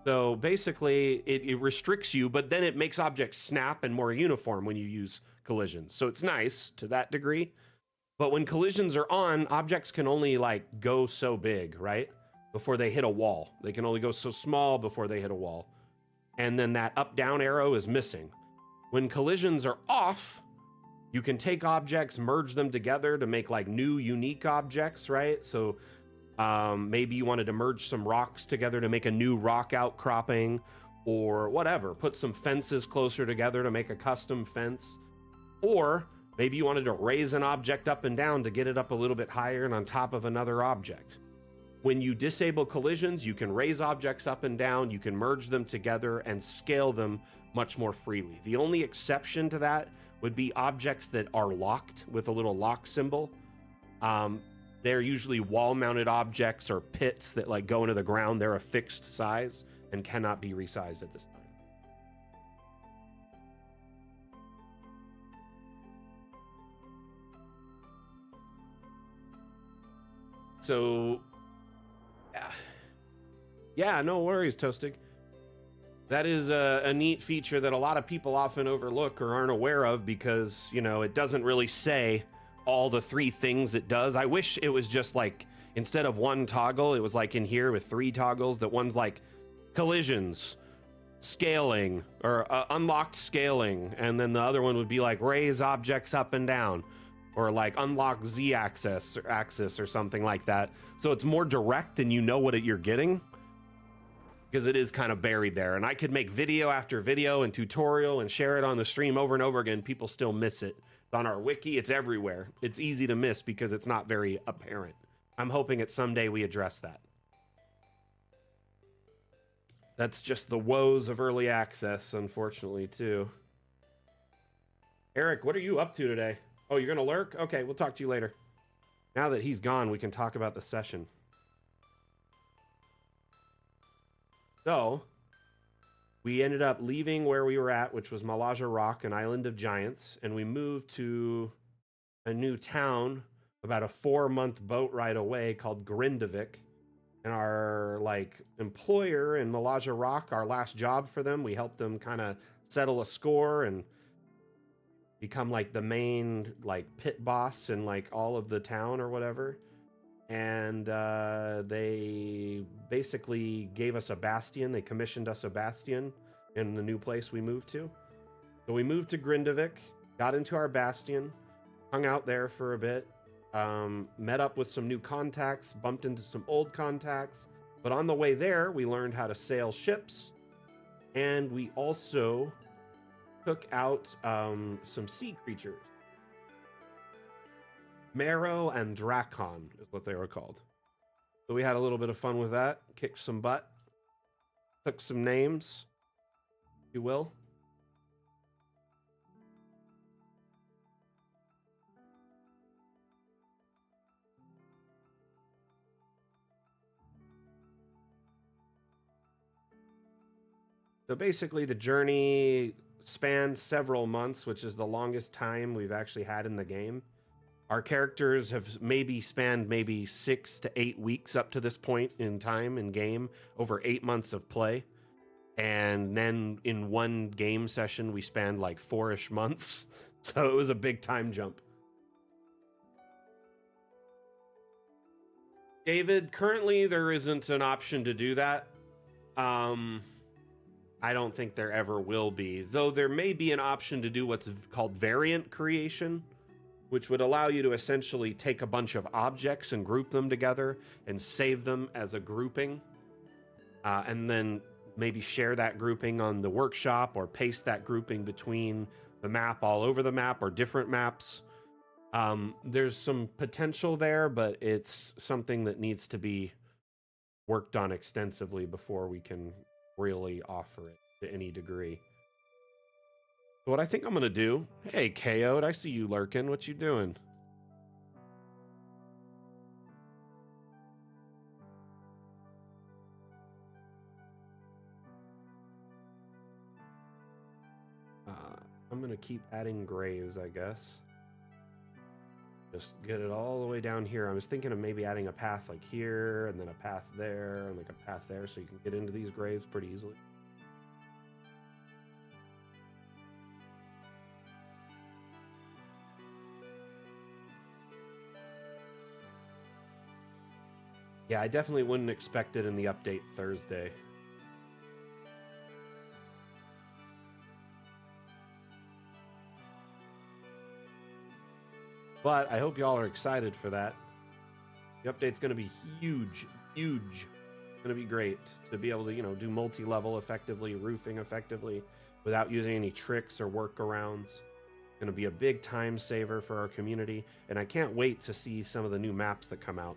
So basically, it restricts you, but then it makes objects snap and more uniform when you use collisions. So it's nice to that degree. But when collisions are on, objects can only like go so big, right? Before they hit a wall. They can only go so small before they hit a wall. And then that up-down arrow is missing. When collisions are off, you can take objects, merge them together to make like new, unique objects, right? So maybe you wanted to merge some rocks together to make a new rock outcropping or whatever. Put some fences closer together to make a custom fence. Or maybe you wanted to raise an object up and down to get it up a little bit higher and on top of another object. When you disable collisions, you can raise objects up and down, you can merge them together and scale them much more freely. The only exception to that would be objects that are locked with a little lock symbol. They're usually wall-mounted objects or pits that like go into the ground. They're a fixed size and cannot be resized at this time. So, yeah, no worries, Toastig. That is a neat feature that a lot of people often overlook or aren't aware of because, you know, it doesn't really say all the 3 things it does. I wish it was just like, instead of 1 toggle, it was like in here with 3 toggles, that one's like collisions, scaling, or unlocked scaling, and then the other one would be like raise objects up and down, or like unlock Z axis or something like that. So it's more direct and you know what you're getting, because it is kind of buried there. And I could make video after video and tutorial and share it on the stream over and over again. People still miss it. It's on our wiki, it's everywhere. It's easy to miss because it's not very apparent. I'm hoping that someday we address that. That's just the woes of early access, unfortunately, too. Eric, what are you up to today? Oh, you're gonna lurk? Okay, we'll talk to you later. Now that he's gone, we can talk about the session. So, we ended up leaving where we were at, which was Modular Rock, an island of giants, and we moved to a new town about a 4-month boat ride away called Grindavik. And our employer in Modular Rock, our last job for them, we helped them kind of settle a score and become like the main pit boss in all of the town or whatever. And they basically gave us a bastion. They commissioned us a bastion in the new place we moved to. So we moved to Grindavik, got into our bastion, hung out there for a bit, met up with some new contacts, bumped into some old contacts. But on the way there, we learned how to sail ships. And we also took out some sea creatures. Marrow and Drakon is what they were called. So we had a little bit of fun with that, kicked some butt, took some names, if you will. So basically the journey spanned several months, which is the longest time we've actually had in the game. Our characters have spanned 6 to 8 weeks up to this point in time in game, over 8 months of play. And then in one game session, we spanned 4-ish months. So it was a big time jump. David, currently there isn't an option to do that. I don't think there ever will be, though there may be an option to do what's called variant creation, which would allow you to essentially take a bunch of objects and group them together and save them as a grouping, and then maybe share that grouping on the workshop or paste that grouping between the map all over the map or different maps. There's some potential there, but it's something that needs to be worked on extensively before we can really offer it to any degree. So what I think I'm gonna do, hey KO'd, I see you lurking, what you doing? I'm gonna keep adding graves, I guess. Just get it all the way down here. I was thinking of maybe adding a path here, and then a path there, and a path there, so you can get into these graves pretty easily. Yeah, I definitely wouldn't expect it in the update Thursday. But I hope y'all are excited for that. The update's going to be huge, huge. It's going to be great to be able to, do multi-level effectively, roofing effectively, without using any tricks or workarounds. It's going to be a big time saver for our community, and I can't wait to see some of the new maps that come out.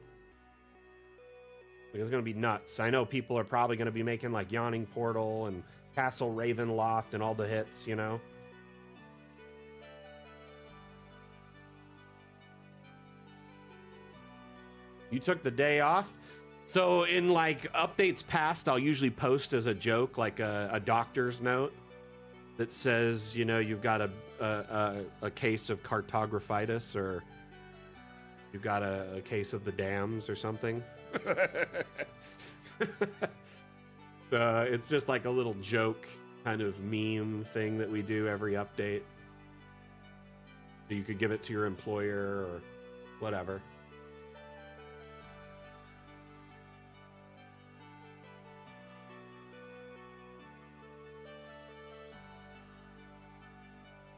It's going to be nuts. I know people are probably going to be making Yawning Portal and Castle Ravenloft and all the hits, You took the day off? So in updates past, I'll usually post as a joke, a doctor's note that says, you've got a case of cartographitis, or you've got a case of the dams or something. It's just like a little joke kind of meme thing that we do every update. You could give it to your employer or whatever.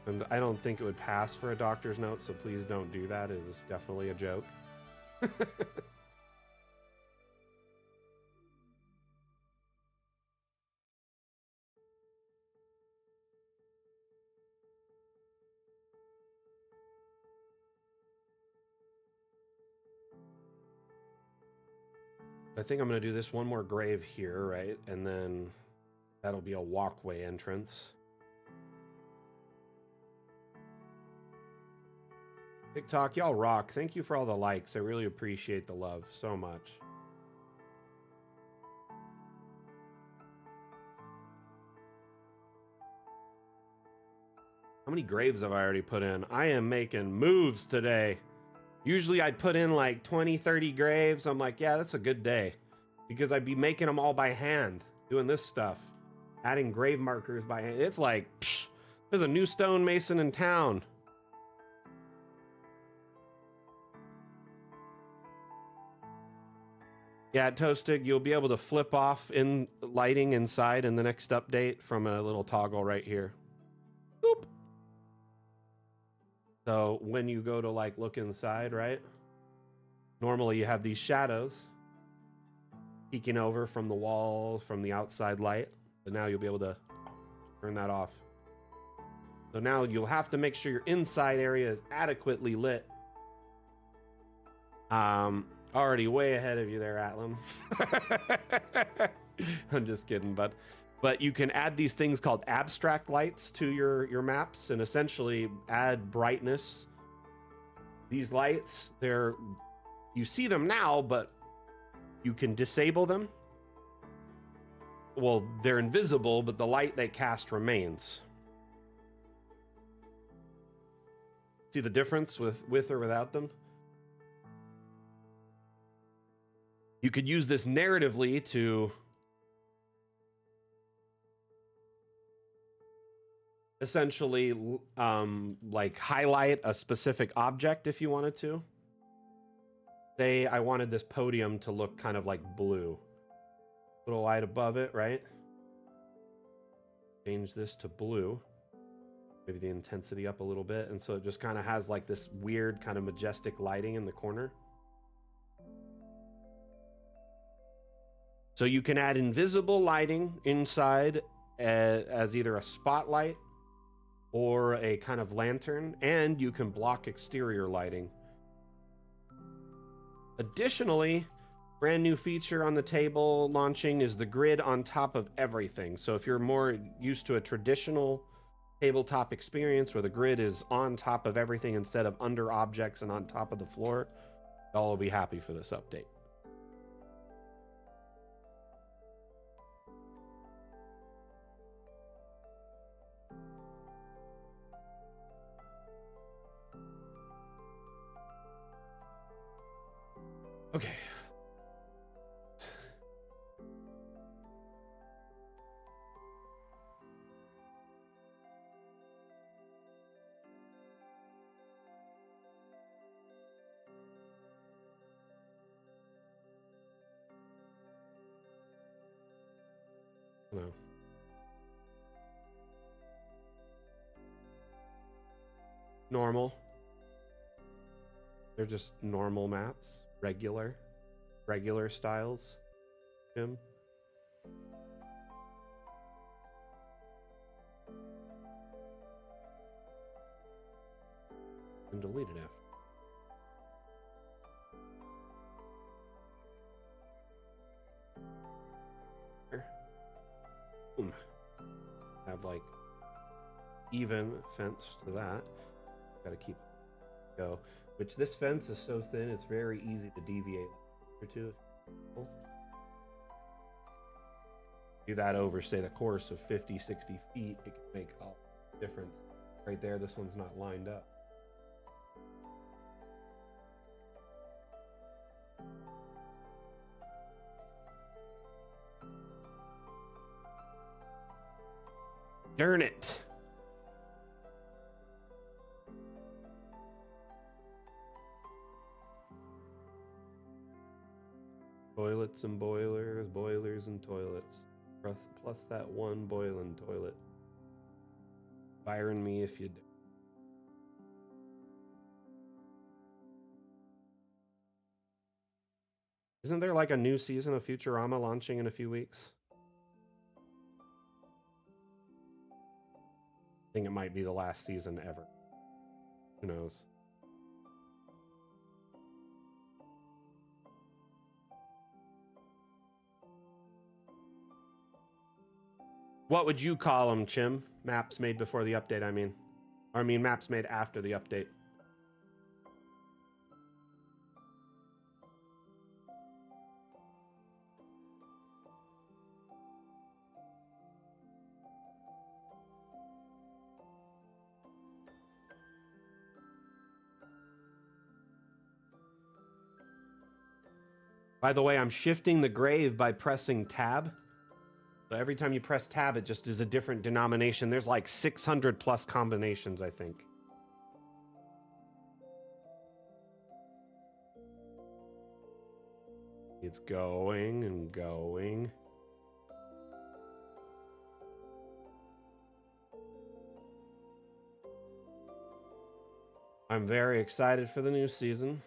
And I don't think it would pass for a doctor's note, so please don't do that. It is definitely a joke. I think I'm going to do this one more grave here, right? And then that'll be a walkway entrance. TikTok, y'all rock. Thank you for all the likes. I really appreciate the love so much. How many graves have I already put in? I am making moves today. Usually I'd put in like 20, 30 graves. I'm like, yeah, that's a good day. Because I'd be making them all by hand, doing this stuff. Adding grave markers by hand. It's like, psh, there's a new stonemason in town. Yeah, Toasted, you'll be able to flip off in lighting inside in the next update from a little toggle right here. Boop. So when you go to like look inside, right? Normally you have these shadows peeking over from the wall, from the outside light. But now you'll be able to turn that off. So now you'll have to make sure your inside area is adequately lit. Already way ahead of you there, Atlam. I'm just kidding, but you can add these things called abstract lights to your maps and essentially add brightness. These lights, you see them now, but you can disable them. Well, they're invisible, but the light they cast remains. See the difference with or without them? You could use this narratively to essentially like highlight a specific object if you wanted to. Say I wanted this podium to look kind of like blue. Little light above it, right? Change this to blue. Maybe the intensity up a little bit. And so it just kind of has like this weird kind of majestic lighting in the corner. So you can add invisible lighting inside as either a spotlight or a kind of lantern, and you can block exterior lighting. Additionally, brand new feature on the table launching is the grid on top of everything. So if you're more used to a traditional tabletop experience where the grid is on top of everything instead of under objects and on top of the floor, y'all will be happy for this update. Okay. No. Normal. They're just normal maps. Regular styles, Jim. And delete it after. Boom. Have like even fence to that. Gotta keep it go. Which this fence is so thin, it's very easy to deviate or two. Do that over, say, the course of 50, 60 feet, it can make all the difference. Right there, this one's not lined up. Darn it. Toilets and boilers, boilers and toilets. Plus that one boiling toilet. Firing me if you do. Isn't there like a new season of Futurama launching in a few weeks? I think it might be the last season ever. Who knows? What would you call them, Chim? Maps made before the update, I mean. Or I mean maps made after the update. By the way, I'm shifting the grave by pressing tab. So every time you press tab, it just is a different denomination. There's like 600 plus combinations, I think. It's going and going. I'm very excited for the new season.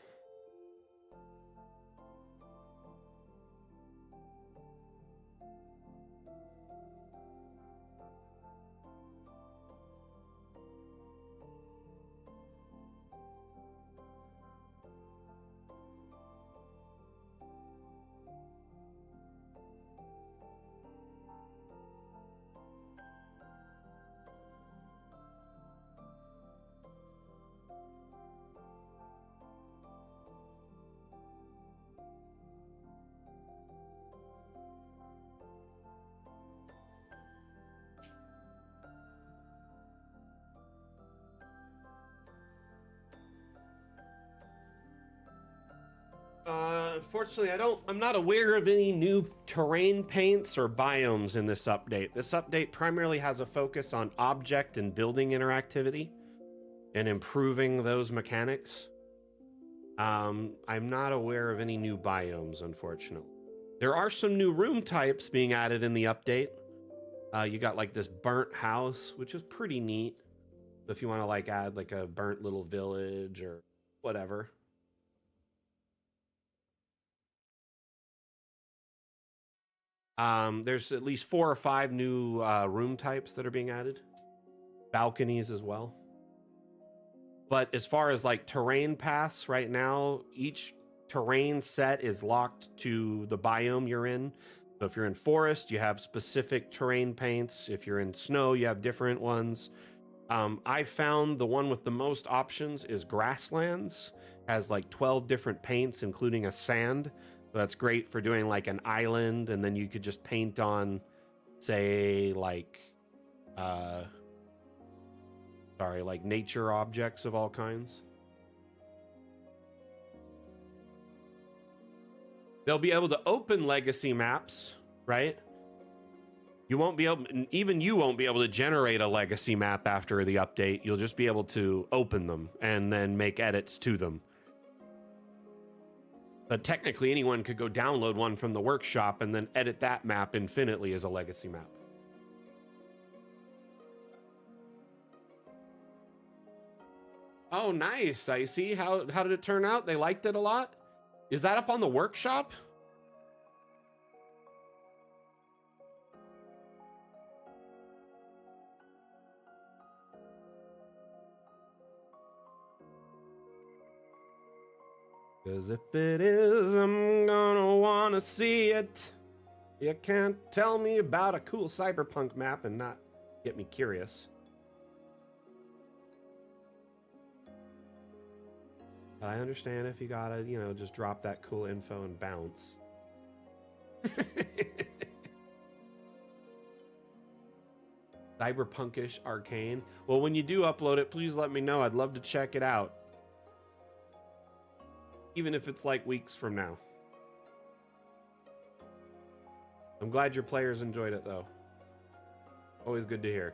Unfortunately, I'm not aware of any new terrain paints or biomes in this update. This update primarily has a focus on object and building interactivity and improving those mechanics. I'm not aware of any new biomes, unfortunately. There are some new room types being added in the update. You got like this burnt house, which is pretty neat. So if you want to like add like a burnt little village or whatever. There's at least 4 or 5 new room types that are being added. Balconies as well. But as far as like terrain paths right now, each terrain set is locked to the biome you're in. So if you're in forest, you have specific terrain paints. If you're in snow, you have different ones. I found the one with the most options is grasslands. Has like 12 different paints, including a sand. So that's great for doing like an island, and then you could just paint on, say, like, like nature objects of all kinds. They'll be able to open legacy maps, right? You won't be able, even you won't be able to generate a legacy map after the update. You'll just be able to open them and then make edits to them. But technically, anyone could go download one from the workshop and then edit that map infinitely as a legacy map. Oh, nice. I see. How did it turn out? They liked it a lot? Is that up on the workshop? Because if it is, I'm gonna wanna see it. You can't tell me about a cool cyberpunk map and not get me curious. I understand if you gotta, you know, just drop that cool info and bounce. Cyberpunkish arcane. Well, when you do upload it, please let me know. I'd love to check it out. Even if it's like weeks from now. I'm glad your players enjoyed it, though. Always good to hear.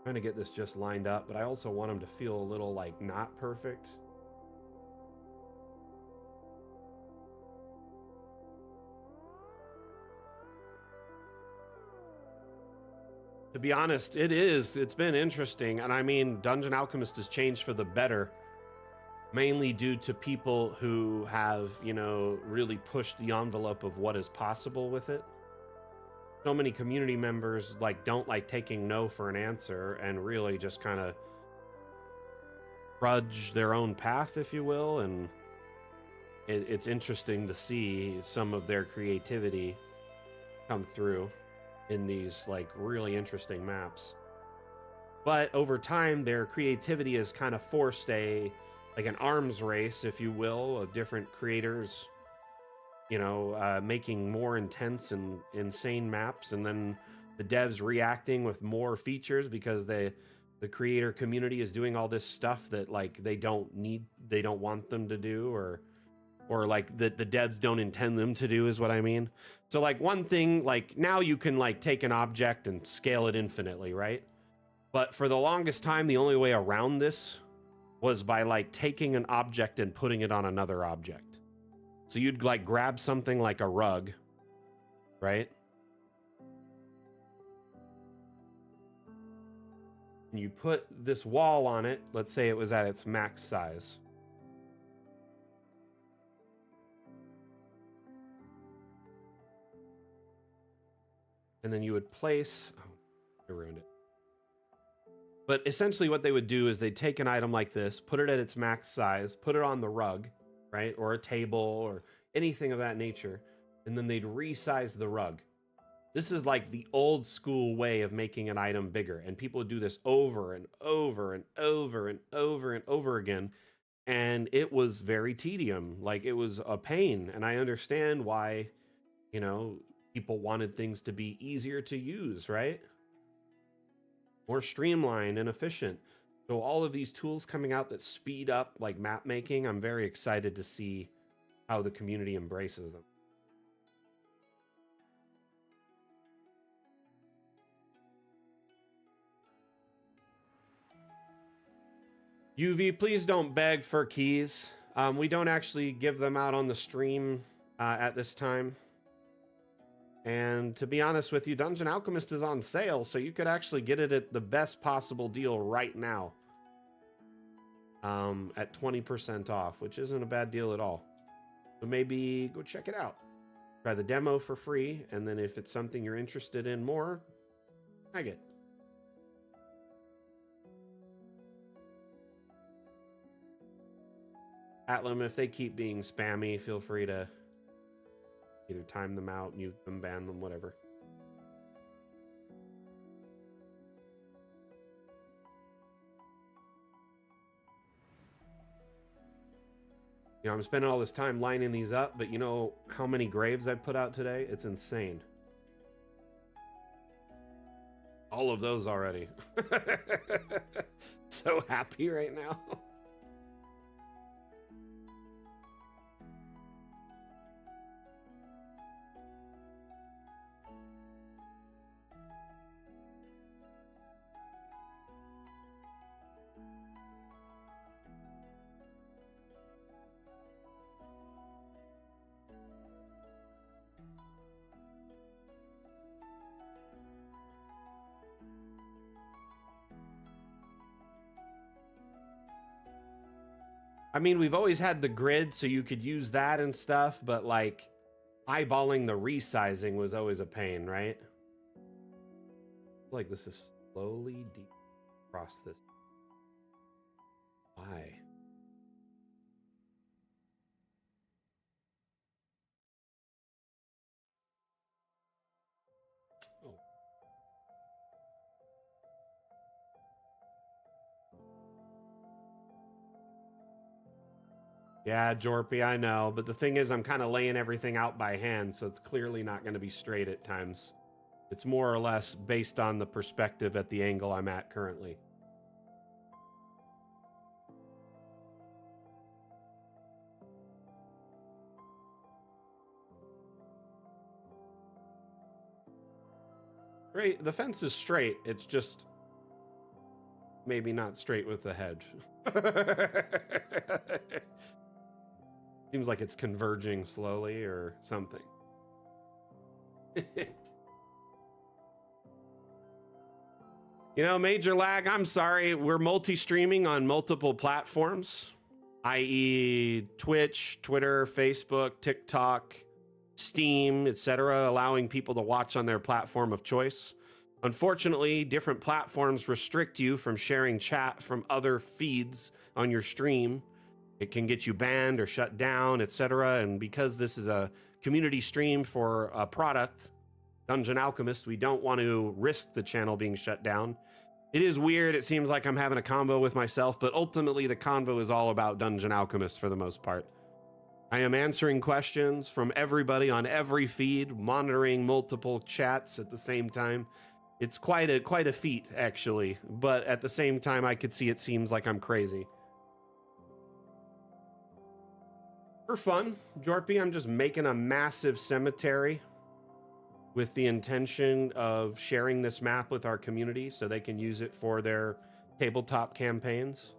Trying to get this just lined up, but I also want them to feel a little like not perfect. To be honest, it's been interesting. And I mean, Dungeon Alchemist has changed for the better, mainly due to people who have, you know, really pushed the envelope of what is possible with it. So many community members like don't like taking no for an answer and really just kind of trudge their own path, if you will. And it's interesting to see some of their creativity come through in these like really interesting maps. But over time, their creativity has kind of forced an arms race, if you will, of different creators, you know, making more intense and insane maps, and then the devs reacting with more features because the creator community is doing all this stuff that like they don't want them to do, or like the devs don't intend them to do, is what I mean. So like one thing, like now you can like take an object and scale it infinitely, right? But for the longest time, the only way around this was by like taking an object and putting it on another object. So you'd like grab something like a rug, right? And you put this wall on it. Let's say it was at its max size. And then you would place, oh, I ruined it. But essentially what they would do is they'd take an item like this, put it at its max size, put it on the rug, right? Or a table or anything of that nature. And then they'd resize the rug. This is like the old school way of making an item bigger. And people would do this over and over and over and over and over again. And it was very tedious. Like it was a pain. And I understand why, you know, people wanted things to be easier to use, right? More streamlined and efficient. So all of these tools coming out that speed up like map making, I'm very excited to see how the community embraces them. UV, please don't beg for keys. We don't actually give them out on the stream at this time. And to be honest with you, Dungeon Alchemist is on sale, so you could actually get it at the best possible deal right now. At 20% off, which isn't a bad deal at all. So maybe go check it out. Try the demo for free, and then if it's something you're interested in more, tag it. Atlam, if they keep being spammy, feel free to either time them out, mute them, ban them, whatever. You know, I'm spending all this time lining these up, but you know how many graves I've put out today? It's insane. All of those already. So happy right now. I mean, we've always had the grid, so you could use that and stuff, but like eyeballing the resizing was always a pain, right? Like this is slowly deep across this. Why? Oh. Yeah, Jorpy, I know. But the thing is, I'm kind of laying everything out by hand, so it's clearly not going to be straight at times. It's more or less based on the perspective at the angle I'm at currently. Right, the fence is straight. It's just maybe not straight with the hedge. Seems like it's converging slowly or something. You know, major lag, I'm sorry. We're multi-streaming on multiple platforms, i.e. Twitch, Twitter, Facebook, TikTok, Steam, etc., allowing people to watch on their platform of choice. Unfortunately, different platforms restrict you from sharing chat from other feeds on your stream. It can get you banned or shut down, etc. And because this is a community stream for a product, Dungeon Alchemist, we don't want to risk the channel being shut down. It is weird. It seems like I'm having a convo with myself, but ultimately the convo is all about Dungeon Alchemist for the most part. I am answering questions from everybody on every feed, monitoring multiple chats at the same time. It's quite a feat, actually, but at the same time, I could see it seems like I'm crazy. For fun, Jorpy, I'm just making a massive cemetery with the intention of sharing this map with our community so they can use it for their tabletop campaigns.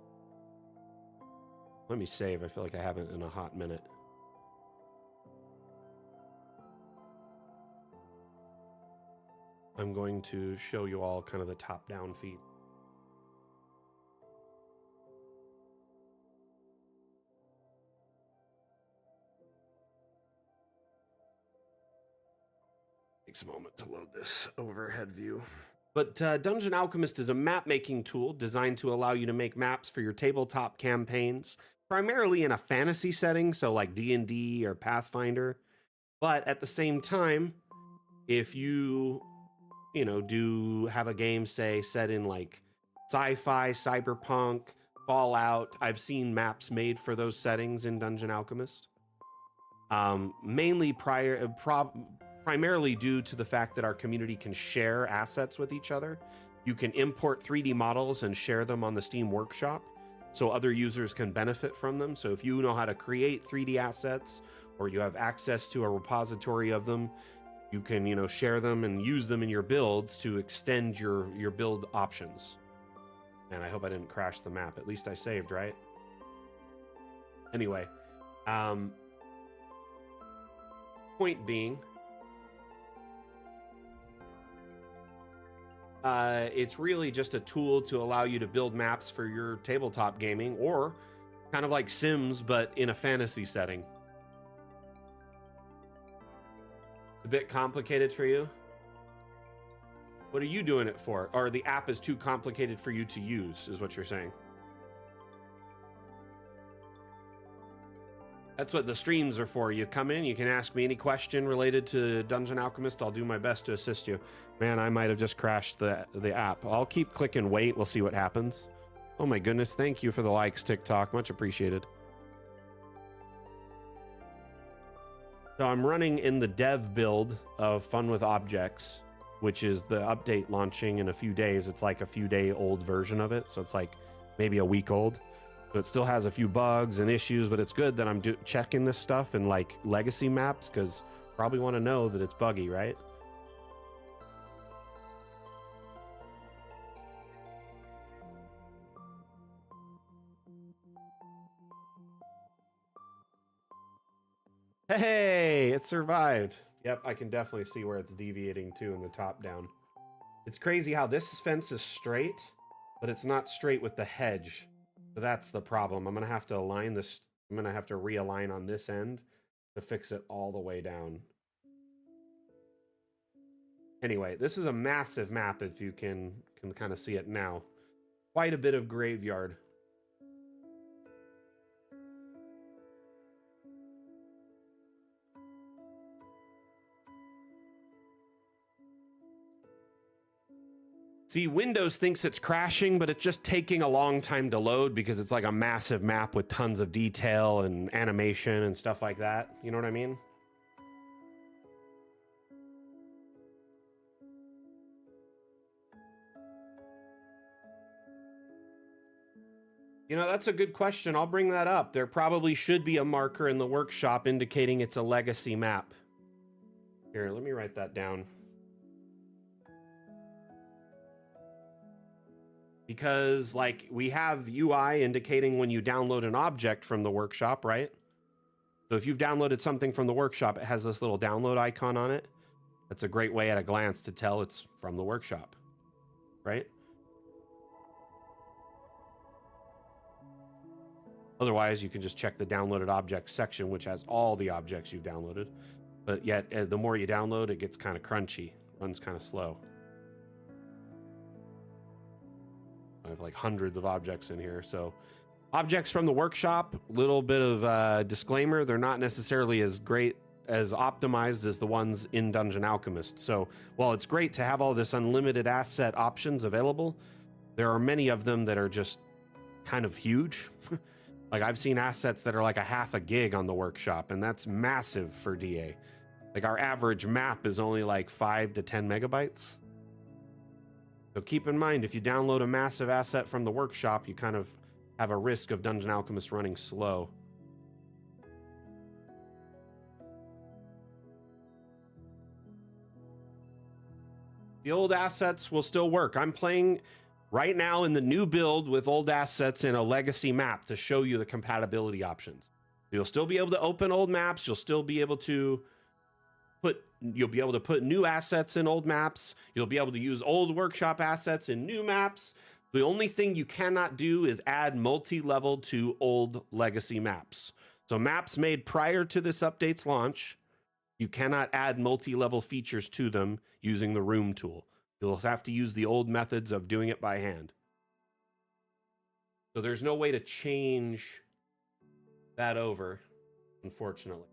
Let me save. I feel like I haven't in a hot minute. I'm going to show you all kind of the top-down feed. Takes a moment to load this overhead view. But Dungeon Alchemist is a map-making tool designed to allow you to make maps for your tabletop campaigns, primarily in a fantasy setting, so like D&D or Pathfinder. But at the same time, if you do have a game, say, set in like sci-fi, cyberpunk, Fallout, I've seen maps made for those settings in Dungeon Alchemist. Mainly primarily due to the fact that our community can share assets with each other. You can import 3D models and share them on the Steam Workshop so other users can benefit from them. So if you know how to create 3D assets or you have access to a repository of them, you can, share them and use them in your builds to extend your build options. And I hope I didn't crash the map. At least I saved, right? Anyway, point being, it's really just a tool to allow you to build maps for your tabletop gaming, or kind of like Sims, but in a fantasy setting. A bit complicated for you? What are you doing it for? Or the app is too complicated for you to use, is what you're saying. That's what the streams are for. You come in, you can ask me any question related to Dungeon Alchemist. I'll do my best to assist you. Man, I might have just crashed the app. I'll keep clicking wait. We'll see what happens. Oh my goodness. Thank you for the likes, TikTok. Much appreciated. So I'm running in the dev build of Fun with Objects, which is the update launching in a few days. It's like a few day old version of it. So it's like maybe a week old. So it still has a few bugs and issues, but it's good that I'm checking this stuff in like legacy maps, because probably want to know that it's buggy, right? Hey, it survived. Yep, I can definitely see where it's deviating too in the top down. It's crazy how this fence is straight, but it's not straight with the hedge. So that's the problem. I'm going to have to align this. I'm going to have to realign on this end to fix it all the way down. Anyway, this is a massive map if you can kind of see it now. Quite a bit of graveyard. See, Windows thinks it's crashing, but it's just taking a long time to load because it's like a massive map with tons of detail and animation and stuff like that. You know what I mean? You know, that's a good question. I'll bring that up. There probably should be a marker in the workshop indicating it's a legacy map. Here, let me write that down. because like we have UI indicating when you download an object from the workshop, right? So if you've downloaded something from the workshop, it has this little download icon on it. That's a great way at a glance to tell it's from the workshop, right? Otherwise, you can just check the downloaded objects section, which has all the objects you've downloaded. But yet, the more you download, it gets kind of crunchy, runs kind of slow. I have like hundreds of objects in here. So objects from the workshop, little bit of disclaimer, they're not necessarily as great as optimized as the ones in Dungeon Alchemist. So while it's great to have all this unlimited asset options available, there are many of them that are just kind of huge. Like I've seen assets that are like a half a gig on the workshop, and that's massive for DA. Like our average map is only like 5 to 10 megabytes. So keep in mind, if you download a massive asset from the workshop, you kind of have a risk of Dungeon Alchemist running slow. The old assets will still work. I'm playing right now in the new build with old assets in a legacy map to show you the compatibility options. You'll still be able to open old maps. You'll still be able to put new assets in old maps. You'll be able to use old workshop assets in new maps. The only thing you cannot do is add multi-level to old legacy maps. So maps made prior to this update's launch, you cannot add multi-level features to them using the room tool. You'll have to use the old methods of doing it by hand. So there's no way to change that over, unfortunately.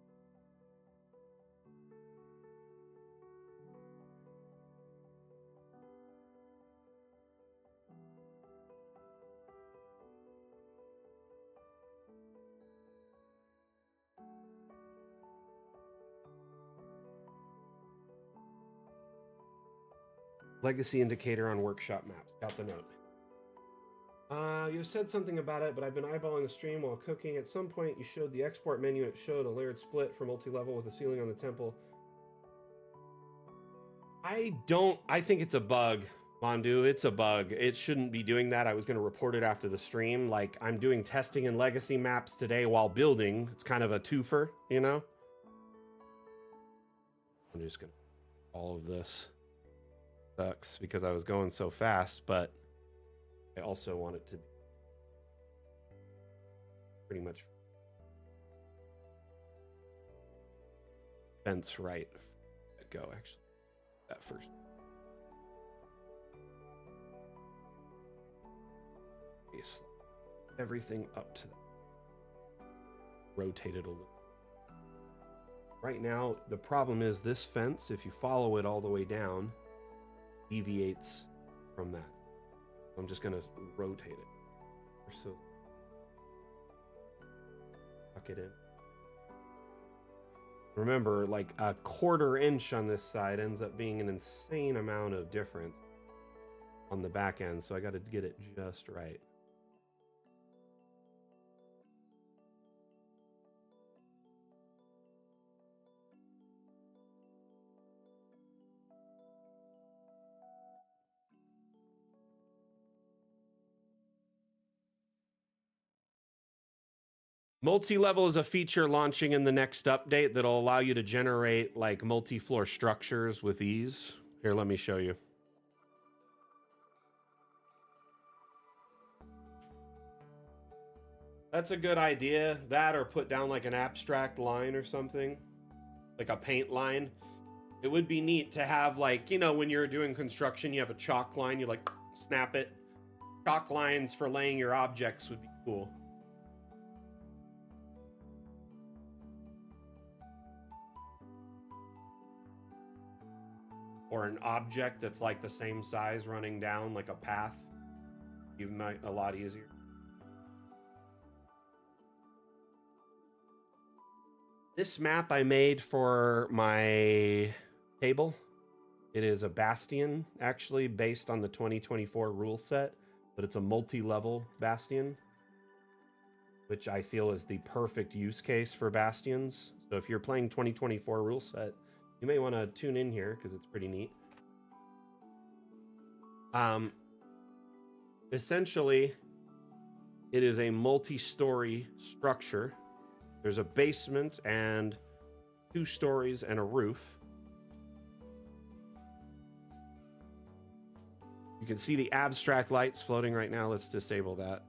Legacy indicator on workshop maps. Got the note. You said something about it, but I've been eyeballing the stream while cooking. At some point, you showed the export menu, and it showed a layered split for multi-level with a ceiling on the temple. I think it's a bug, Mondu. It's a bug. It shouldn't be doing that. I was going to report it after the stream. Like, I'm doing testing in legacy maps today while building. It's kind of a twofer, you know? I'm just going to... all of this sucks because I was going so fast, but I also want it to be pretty much fence right. Go actually that first. Everything up to that. Rotate it a little. Right now, the problem is this fence, if you follow it all the way down, deviates from that. I'm just going to rotate it. So, tuck it in. Remember, like a 1/4 inch on this side ends up being an insane amount of difference on the back end, so I got to get it just right. Multi-level is a feature launching in the next update that'll allow you to generate like multi-floor structures with ease. Here, let me show you. That's a good idea. That or put down like an abstract line or something, like a paint line. It would be neat to have, like, you know, when you're doing construction, you have a chalk line, you like snap it. Chalk lines for laying your objects would be cool. Or an object that's like the same size running down like a path. Even a lot easier. This map I made for my table. It is a bastion, actually, based on the 2024 rule set, but it's a multi-level bastion, which I feel is the perfect use case for bastions. So if you're playing 2024 rule set, you may want to tune in here because it's pretty neat. essentially, it is a multi-story structure. There's a basement and 2 stories and a roof. You can see the abstract lights floating right now. Let's disable that.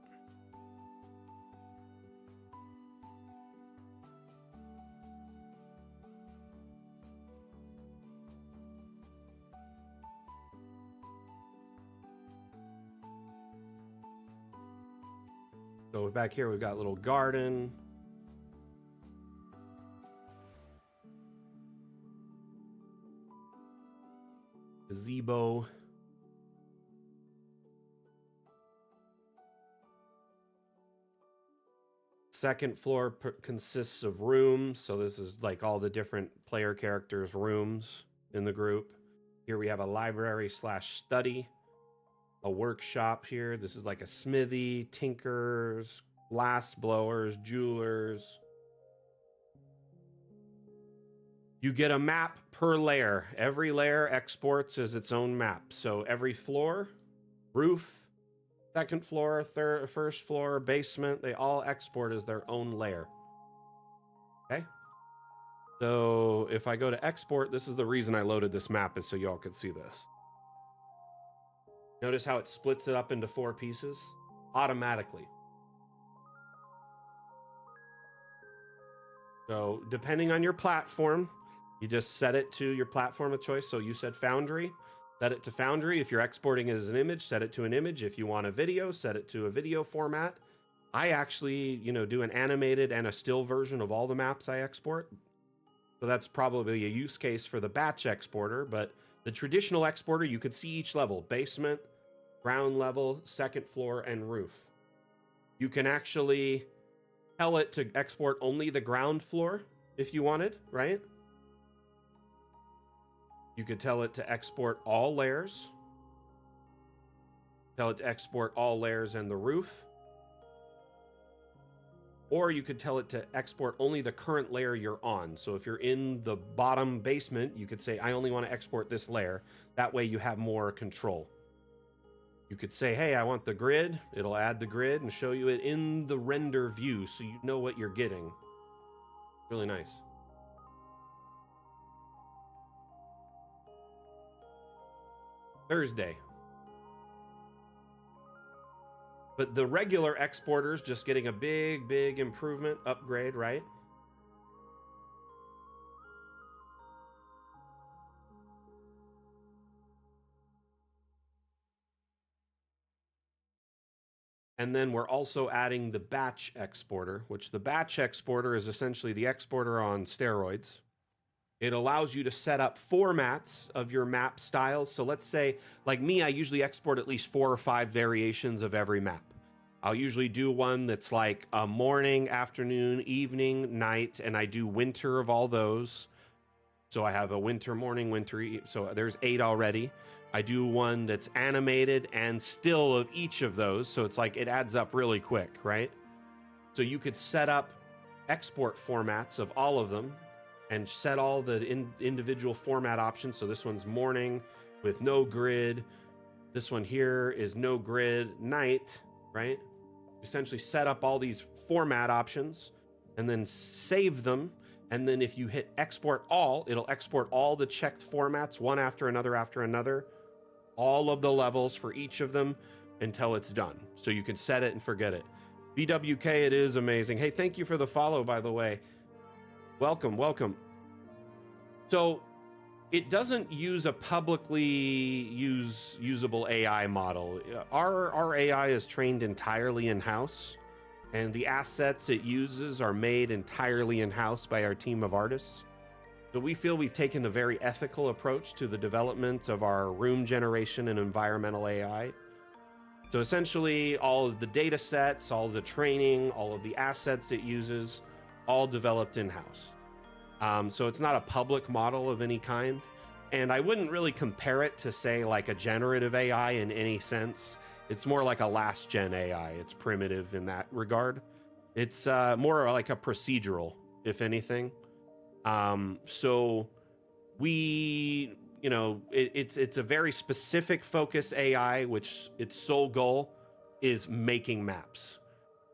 So back here, we've got a little garden. Gazebo. Second floor consists of rooms. So this is like all the different player characters' rooms in the group. Here we have a library / study. A workshop here. This is like a smithy, tinkers, glass blowers, jewelers. You get a map per layer. Every layer exports as its own map. So every floor, roof, second floor, first floor, basement, they all export as their own layer. Okay. So if I go to export, this is the reason I loaded this map, is so y'all could see this. Notice how it splits it up into 4 pieces automatically. So depending on your platform, you just set it to your platform of choice. So you said Foundry, set it to Foundry. If you're exporting it as an image, set it to an image. If you want a video, set it to a video format. I actually, do an animated and a still version of all the maps I export. So that's probably a use case for the batch exporter, but the traditional exporter, you could see each level: basement, ground level, second floor, and roof. You can actually tell it to export only the ground floor if you wanted, right? You could tell it to export all layers. Tell it to export all layers and the roof. Or you could tell it to export only the current layer you're on. So if you're in the bottom basement, you could say, I only want to export this layer. That way you have more control. You could say, hey, I want the grid. It'll add the grid and show you it in the render view so you know what you're getting. Really nice. Thursday. But the regular exporter's just getting a big improvement, upgrade, right? And then we're also adding the batch exporter, which the batch exporter is essentially the exporter on steroids. It allows you to set up formats of your map styles. So let's say, like me, I usually export at least 4 or 5 variations of every map. I'll usually do one that's like a morning, afternoon, evening, night, and I do winter of all those. So I have a winter morning, so there's 8 already. I do one that's animated and still of each of those. So it's like it adds up really quick, right? So you could set up export formats of all of them and set all the individual format options. So this one's morning with no grid. This one here is no grid, night, right? Essentially set up all these format options and then save them. And then if you hit export all, it'll export all the checked formats one after another, all of the levels for each of them until it's done. So you can set it and forget it. BWK, it is amazing. Hey, thank you for the follow, by the way. Welcome. So it doesn't use a publicly usable AI model. Our AI is trained entirely in-house, and the assets it uses are made entirely in-house by our team of artists. So we feel we've taken a very ethical approach to the development of our room generation and environmental AI. So essentially, all of the data sets, all of the training, all of the assets it uses, all developed in-house. So it's not a public model of any kind. And I wouldn't really compare it to, say, like a generative AI in any sense. It's more like a last gen AI. It's primitive in that regard. It's more like a procedural, if anything. So we, it's a very specific focus AI, which its sole goal is making maps.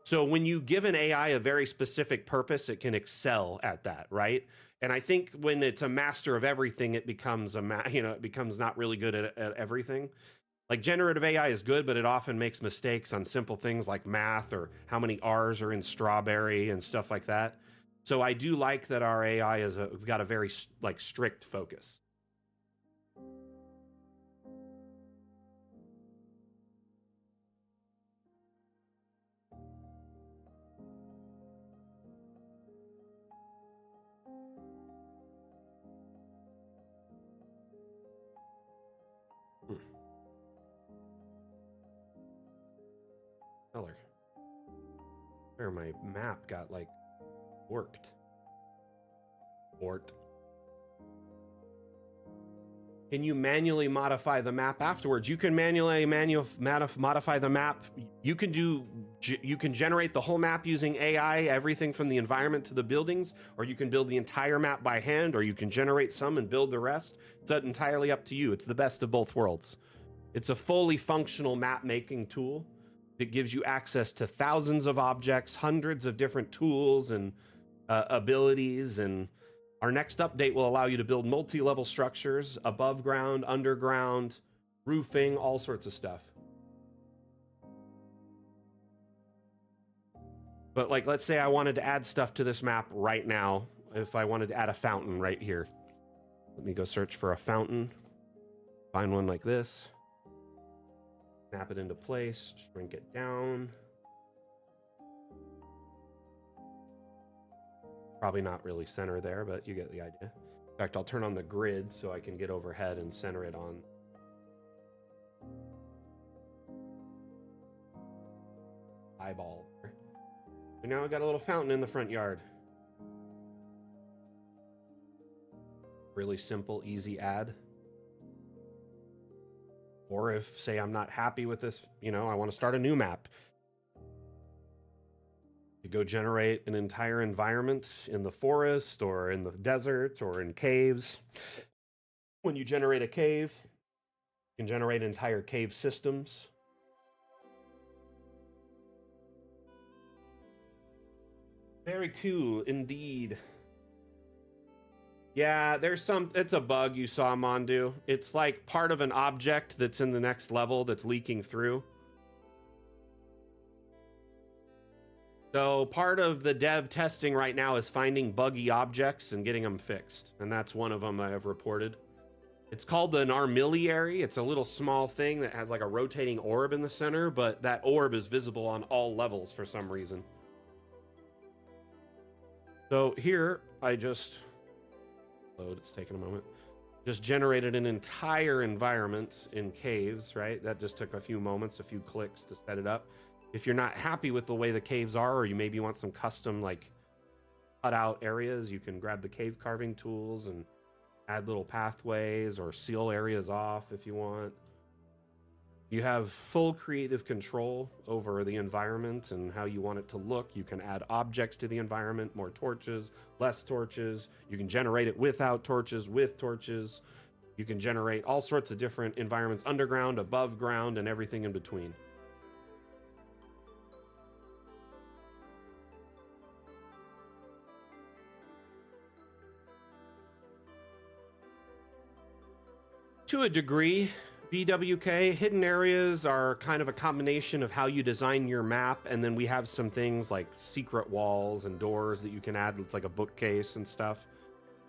So when you give an AI a very specific purpose, it can excel at that, right? And I think when it's a master of everything, it becomes it becomes not really good at everything. Like generative AI is good, but it often makes mistakes on simple things like math or how many R's are in strawberry and stuff like that. So I do like that our AI we've got a very like strict focus. Color. Where my map got like worked. Can you manually modify the map afterwards? You can manually modify the map. You can generate the whole map using AI, everything from the environment to the buildings, or you can build the entire map by hand, or you can generate some and build the rest. It's entirely up to you. It's the best of both worlds. It's a fully functional map making tool. It gives you access to thousands of objects, hundreds of different tools and abilities. And our next update will allow you to build multi-level structures, above ground, underground, roofing, all sorts of stuff. But like, let's say I wanted to add stuff to this map right now. If I wanted to add a fountain right here. Let me go search for a fountain. Find one like this. Snap it into place, shrink it down. Probably not really center there, but you get the idea. In fact, I'll turn on the grid so I can get overhead and center it on. Eyeball. And now I got a little fountain in the front yard. Really simple, easy add. Or if, say, I'm not happy with this, I want to start a new map. You go generate an entire environment in the forest or in the desert or in caves. When you generate a cave, you can generate entire cave systems. Very cool indeed. Yeah, it's a bug you saw, Mondu. It's like part of an object that's in the next level that's leaking through. So part of the dev testing right now is finding buggy objects and getting them fixed. And that's one of them I have reported. It's called an armillary. It's a little small thing that has like a rotating orb in the center, but that orb is visible on all levels for some reason. So here, I just... load, it's taking a moment. Just generated an entire environment in caves, right? That just took a few moments, a few clicks to set it up. If you're not happy with the way the caves are, or you maybe want some custom like cut out areas, you can grab the cave carving tools and add little pathways or seal areas off if you want. You have full creative control over the environment and how you want it to look. You can add objects to the environment, more torches, less torches. You can generate it without torches, with torches. You can generate all sorts of different environments, underground, above ground, and everything in between. To a degree, BWK, hidden areas are kind of a combination of how you design your map, and then we have some things like secret walls and doors that you can add. It's like a bookcase and stuff.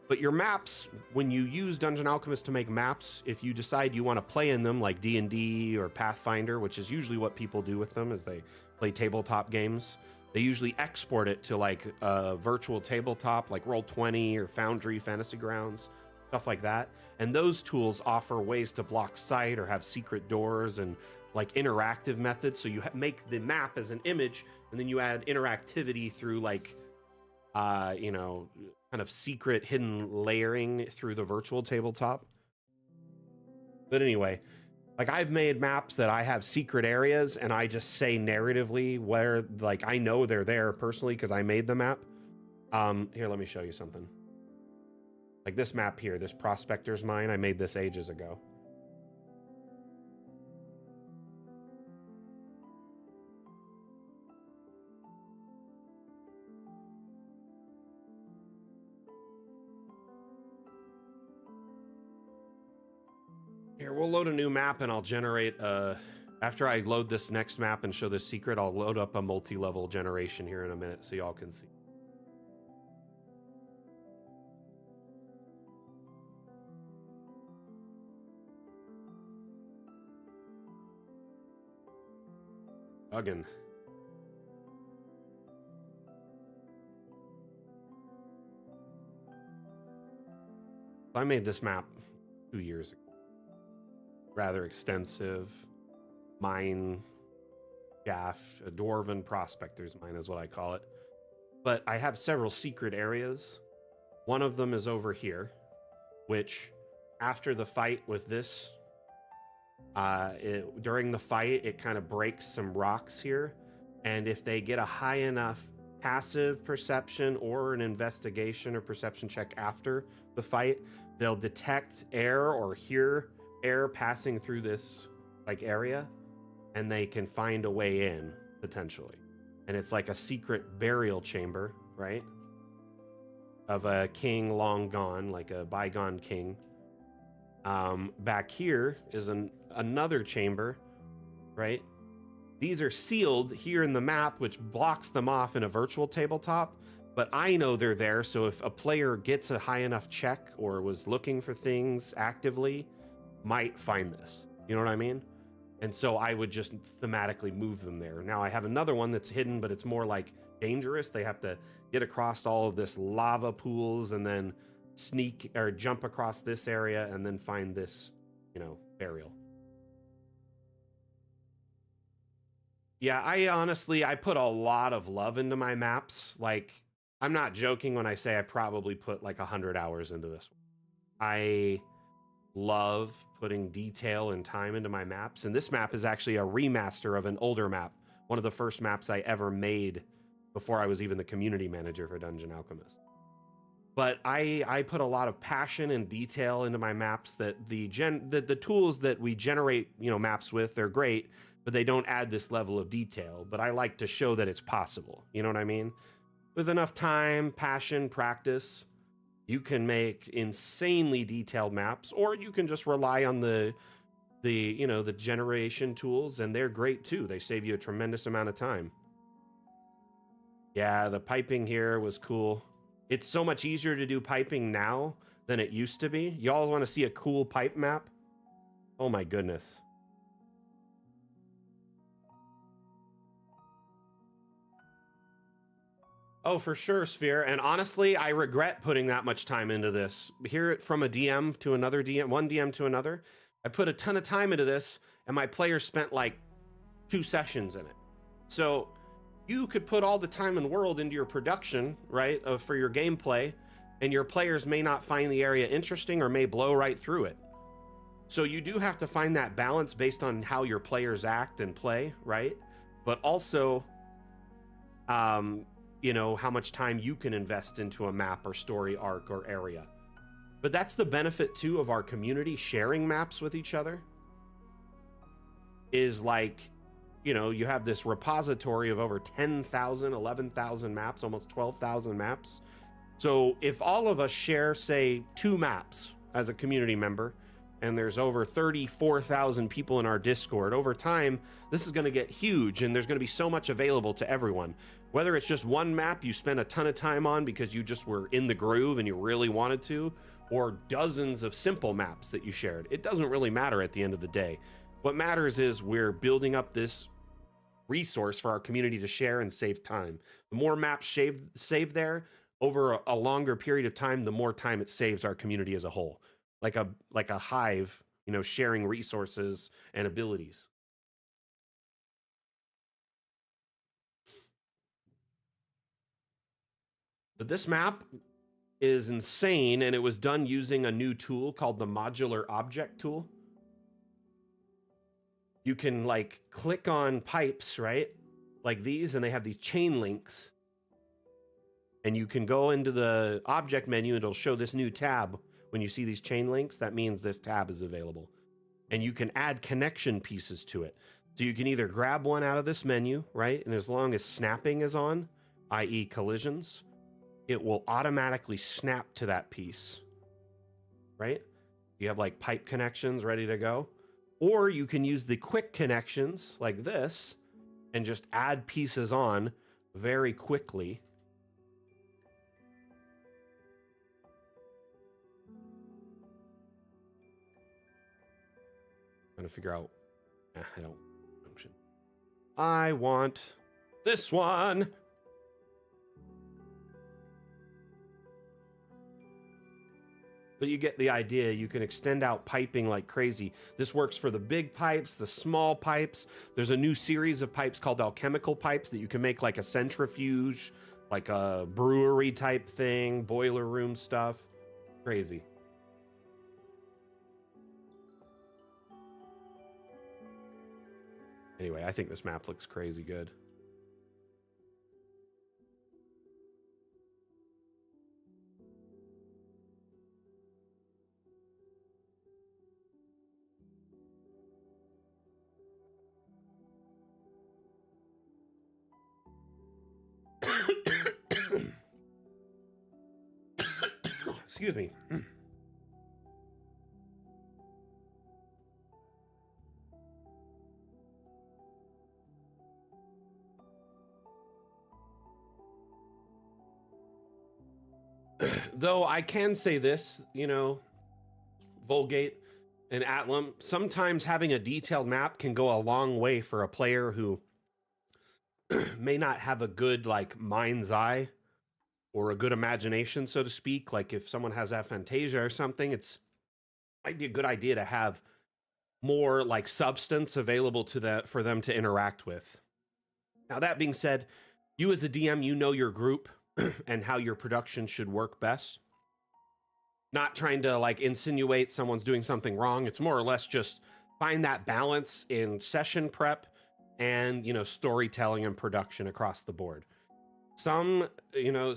But your maps, when you use Dungeon Alchemist to make maps, if you decide you want to play in them like D&D or Pathfinder, which is usually what people do with them as they play tabletop games, they usually export it to like a virtual tabletop like Roll20 or Foundry, Fantasy Grounds, stuff like that. And those tools offer ways to block sight or have secret doors and like interactive methods. So you make the map as an image, and then you add interactivity through like, kind of secret hidden layering through the virtual tabletop. But anyway, like I've made maps that I have secret areas and I just say narratively where, like, I know they're there personally because I made the map. Here, let me show you something. Like this map here, this Prospector's Mine, I made this ages ago. Here, we'll load a new map and I'll generate after I load this next map and show this secret, I'll load up a multi-level generation here in a minute so y'all can see. Again. I made this map 2 years ago. Rather extensive. Mine shaft, a dwarven prospector's mine is what I call it. But I have several secret areas. One of them is over here, which after the fight with this, during the fight, it kind of breaks some rocks here. And if they get a high enough passive perception or an investigation or perception check after the fight, they'll detect air or hear air passing through this like area, and they can find a way in potentially. And it's like a secret burial chamber, right? Of a king long gone, like a bygone king. Back here is another chamber, right? These are sealed here in the map, which blocks them off in a virtual tabletop, but I know they're there, so if a player gets a high enough check or was looking for things actively, might find this. You know what I mean? And so I would just thematically move them there. Now I have another one that's hidden, but it's more like dangerous. They have to get across all of this lava pools and then sneak or jump across this area and then find this, you know, burial. Yeah, I put a lot of love into my maps. Like, I'm not joking when I say I probably put like 100 hours into this one. I love putting detail and time into my maps, and this map is actually a remaster of an older map, one of the first maps I ever made before I was even the community manager for Dungeon Alchemist. But I put a lot of passion and detail into my maps. That the tools that we generate, you know, maps with, they're great, but they don't add this level of detail. But I like to show that it's possible. You know what I mean? With enough time, passion, practice, you can make insanely detailed maps, or you can just rely on the you know, the generation tools, and they're great too. They save you a tremendous amount of time. Yeah, the piping here was cool. It's so much easier to do piping now than it used to be. Y'all want to see a cool pipe map? Oh my goodness. Oh, for sure, Sphere. And honestly, I regret putting that much time into this. Hear it from a DM to another DM, one DM to another. I put a ton of time into this, and my players spent like 2 sessions in it. So you could put all the time in the world into your production, right, for your gameplay, and your players may not find the area interesting or may blow right through it. So you do have to find that balance based on how your players act and play, right? But also, you know, how much time you can invest into a map or story arc or area. But that's the benefit too of our community sharing maps with each other. Is like, you know, you have this repository of over 10,000, 11,000 maps, almost 12,000 maps. So if all of us share, say, 2 maps as a community member, and there's over 34,000 people in our Discord, over time, this is going to get huge, and there's going to be so much available to everyone. Whether it's just one map you spend a ton of time on because you just were in the groove and you really wanted to, or dozens of simple maps that you shared, it doesn't really matter at the end of the day. What matters is we're building up this resource for our community to share and save time. The more maps saved there over a longer period of time, the more time it saves our community as a whole. Like a hive, you know, sharing resources and abilities. But this map is insane, and it was done using a new tool called the Modular Object tool. You can like click on pipes, right? Like these, and they have these chain links. And you can go into the object menu, and it'll show this new tab. When you see these chain links, that means this tab is available. And you can add connection pieces to it. So you can either grab one out of this menu, right? And as long as snapping is on, i.e. collisions, it will automatically snap to that piece, right? You have like pipe connections ready to go. Or you can use the quick connections like this and just add pieces on very quickly. I'm trying to figure out, I don't function. I want this one. But you get the idea. You can extend out piping like crazy. This works for the big pipes, the small pipes. There's a new series of pipes called alchemical pipes that you can make like a centrifuge, like a brewery type thing, boiler room stuff. Crazy. Anyway, I think this map looks crazy good. Excuse me. Though I can say this, you know, Vulgate and Atlam, sometimes having a detailed map can go a long way for a player who may not have a good like mind's eye or a good imagination, so to speak. Like if someone has aphantasia or something, it's might be a good idea to have more like substance available to that for them to interact with. Now that being said, you as a DM, you know your group and how your production should work best. Not trying to like insinuate someone's doing something wrong. It's more or less just find that balance in session prep and, you know, storytelling and production across the board. Some, you know,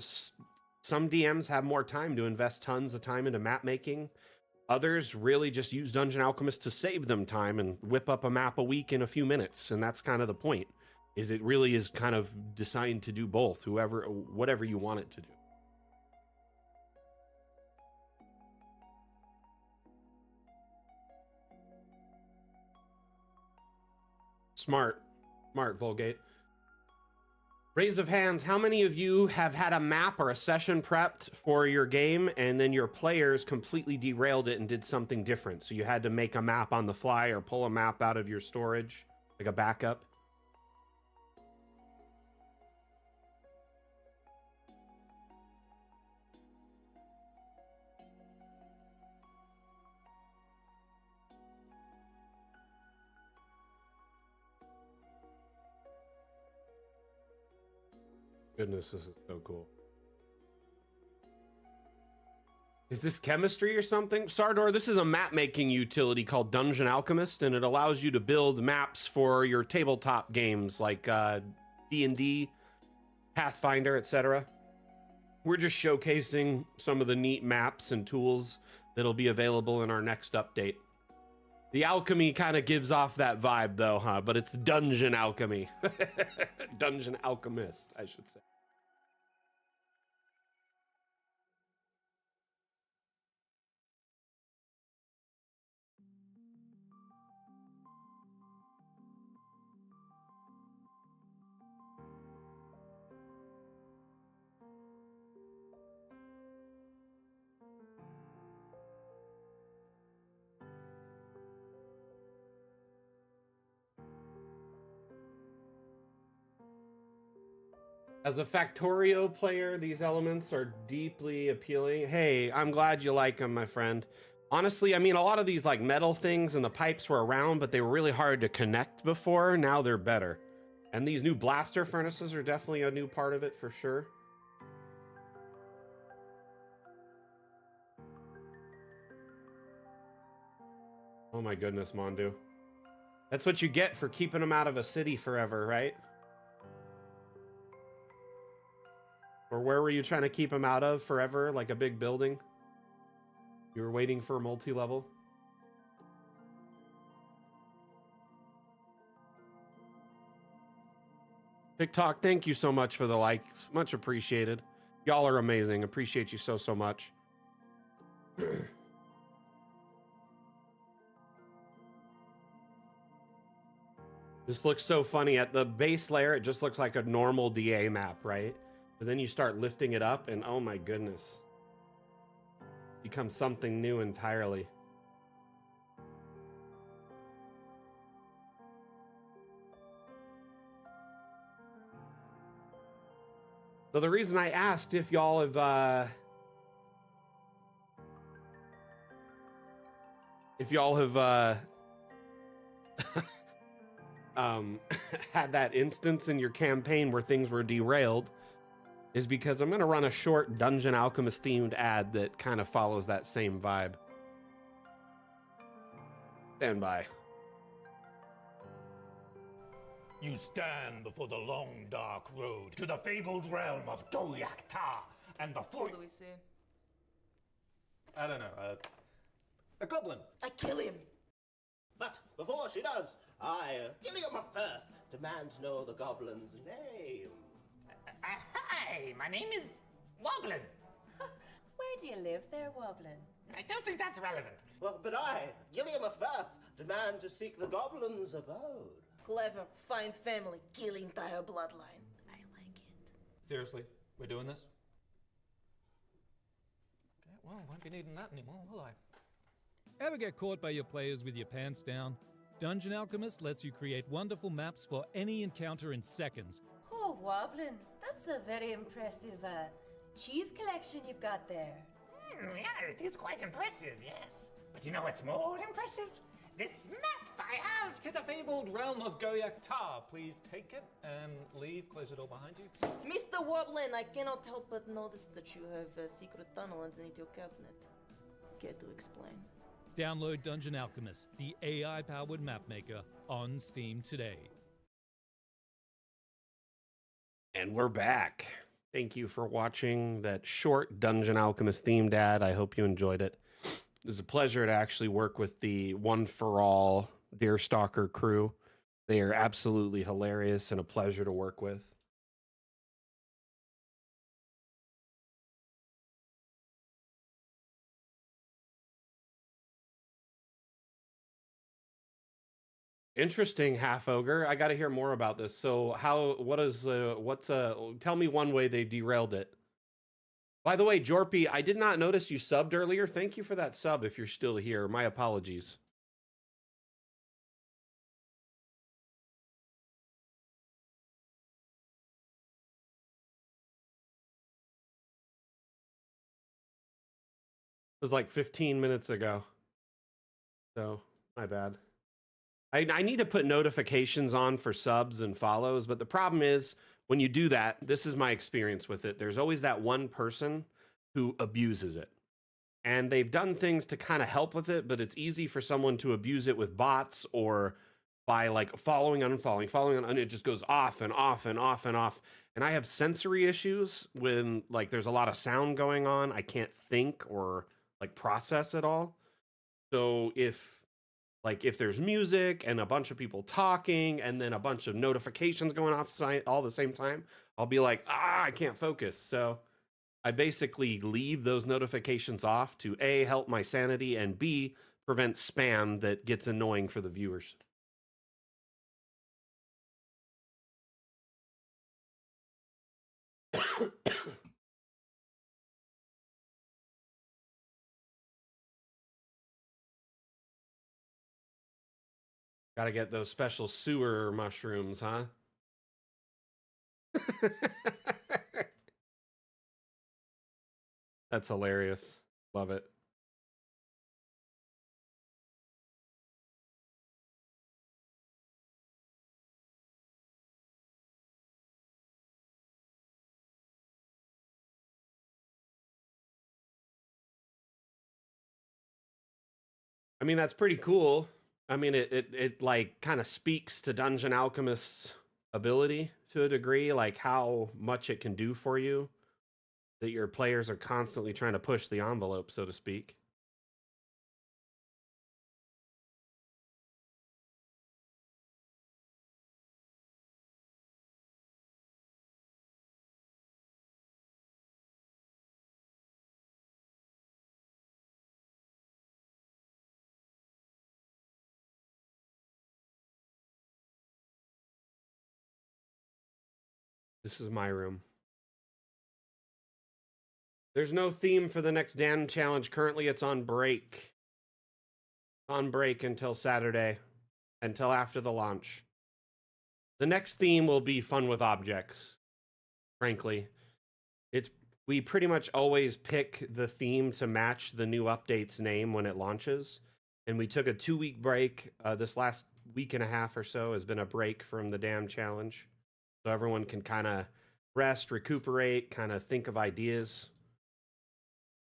some DMs have more time to invest tons of time into map making. Others really just use Dungeon Alchemist to save them time and whip up a map a week in a few minutes. And that's kind of the point, is it really is kind of designed to do both, whatever you want it to do. Smart, Vulgate. Raise of hands, how many of you have had a map or a session prepped for your game and then your players completely derailed it and did something different? So you had to make a map on the fly or pull a map out of your storage, like a backup? Goodness, this is so cool. Is this chemistry or something? Sardor, this is a map making utility called Dungeon Alchemist, and it allows you to build maps for your tabletop games like D&D, Pathfinder, etc. We're just showcasing some of the neat maps and tools that'll be available in our next update. The alchemy kind of gives off that vibe though, huh? But it's dungeon alchemy. Dungeon alchemist, I should say. As a Factorio player, these elements are deeply appealing. Hey, I'm glad you like them, my friend. Honestly, I mean, a lot of these like metal things and the pipes were around, but they were really hard to connect before. Now they're better. And these new blaster furnaces are definitely a new part of it for sure. Oh my goodness, Mondu. That's what you get for keeping them out of a city forever, right? Or where were you trying to keep them out of forever? Like a big building? You were waiting for a multi-level? TikTok, thank you so much for the likes. Much appreciated. Y'all are amazing. Appreciate you so much. This looks so funny. At the base layer, it just looks like a normal DA map, right? But then you start lifting it up, and oh my goodness. Becomes something new entirely. So the reason I asked if y'all have had that instance in your campaign where things were derailed is because I'm going to run a short Dungeon Alchemist themed ad that kind of follows that same vibe. Stand by. You stand before the long, dark road to the fabled realm of Goyak-Ta, and before... What do we see? I don't know, a goblin. I kill him. But before she does, I, Gilliam of Firth, demand to know the goblin's name. Hi, my name is Woblin. Where do you live there, Woblin? I don't think that's relevant. Well, but I, Gilliam of Firth, demand to seek the goblin's abode. Clever. Find family. Kill entire bloodline. I like it. Seriously, we're doing this? Okay, well, won't be needing that anymore, will I? Ever get caught by your players with your pants down? Dungeon Alchemist lets you create wonderful maps for any encounter in seconds. Oh, Woblin, that's a very impressive cheese collection you've got there. Yeah, it is quite impressive, yes. But you know what's more impressive? This map I have To the fabled realm of Goyak-Ta. Please take it and leave. Close the door behind you. Mr. Woblin, I cannot help but notice that you have a secret tunnel underneath your cabinet. Care to explain? Download Dungeon Alchemist, the AI-powered mapmaker, on Steam today. And we're back. Thank you for watching that short Dungeon Alchemist themed ad. I hope you enjoyed it. It was a pleasure to actually work with the One for All Deerstalker crew. They are absolutely hilarious and a pleasure to work with. Interesting, Half Ogre. I got to hear more about this. So tell me one way they derailed it. By the way, Jorpy, I did not notice you subbed earlier. Thank you for that sub if you're still here. My apologies. It was like 15 minutes ago. So, my bad. I need to put notifications on for subs and follows, but the problem is when you do that, this is my experience with it. There's always that one person who abuses it. And they've done things to kind of help with it, but it's easy for someone to abuse it with bots or by like following, unfollowing, and it just goes off and off and off and off. And I have sensory issues when like there's a lot of sound going on. I can't think or like process it all. So if there's music and a bunch of people talking and then a bunch of notifications going off all the same time, I'll be like, I can't focus. So I basically leave those notifications off to A, help my sanity, and B, prevent spam that gets annoying for the viewers. Gotta get those special sewer mushrooms, huh? That's hilarious. Love it. I mean, that's pretty cool. I mean, it like kind of speaks to Dungeon Alchemist's ability to a degree, like how much it can do for you, that your players are constantly trying to push the envelope, so to speak. This is my room. There's no theme for the next dam challenge. Currently, it's on break. On break until Saturday, until after the launch. The next theme will be fun with objects. Frankly, we pretty much always pick the theme to match the new update's name when it launches. And we took a 2-week break. This last week and a half or so has been a break from the dam challenge. So everyone can kind of rest, recuperate, kind of think of ideas.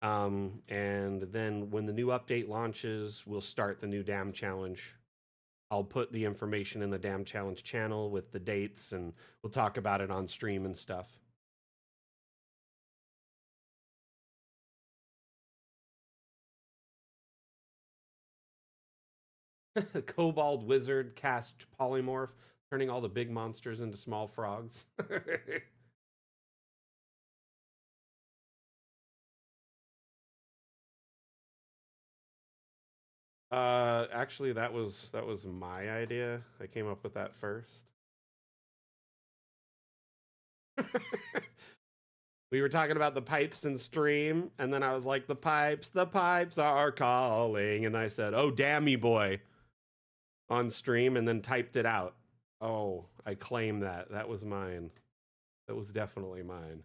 And then when the new update launches, we'll start the new dam challenge. I'll put the information in the dam challenge channel with the dates, and we'll talk about it on stream and stuff. Kobold wizard cast polymorph, turning all the big monsters into small frogs. Actually, that was my idea. I came up with that first. We were talking about the pipes in stream, and then I was like, the pipes are calling, and I said, oh, damn me, boy, on stream, and then typed it out. Oh, I claim that. That was mine. That was definitely mine.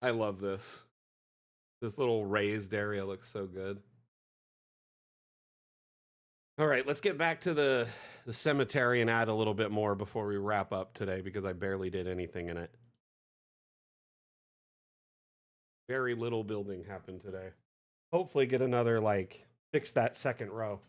I love this. This little raised area looks so good. All right, let's get back to the cemetery and add a little bit more before we wrap up today, because I barely did anything in it. Very little building happened today. Hopefully get another, like, fix that second row.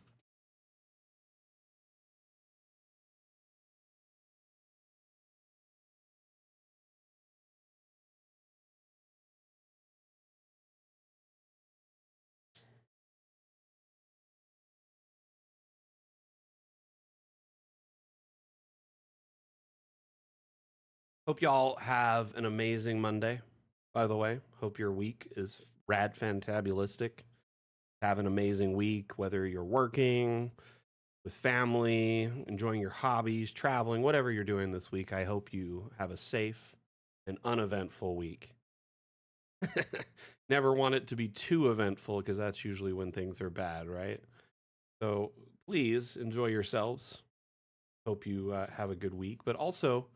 Hope y'all have an amazing Monday, by the way. Hope your week is rad fantabulistic. Have an amazing week, whether you're working, with family, enjoying your hobbies, traveling, whatever you're doing this week. I hope you have a safe and uneventful week. Never want it to be too eventful, because that's usually when things are bad, right? So please enjoy yourselves. Hope you have a good week. But also,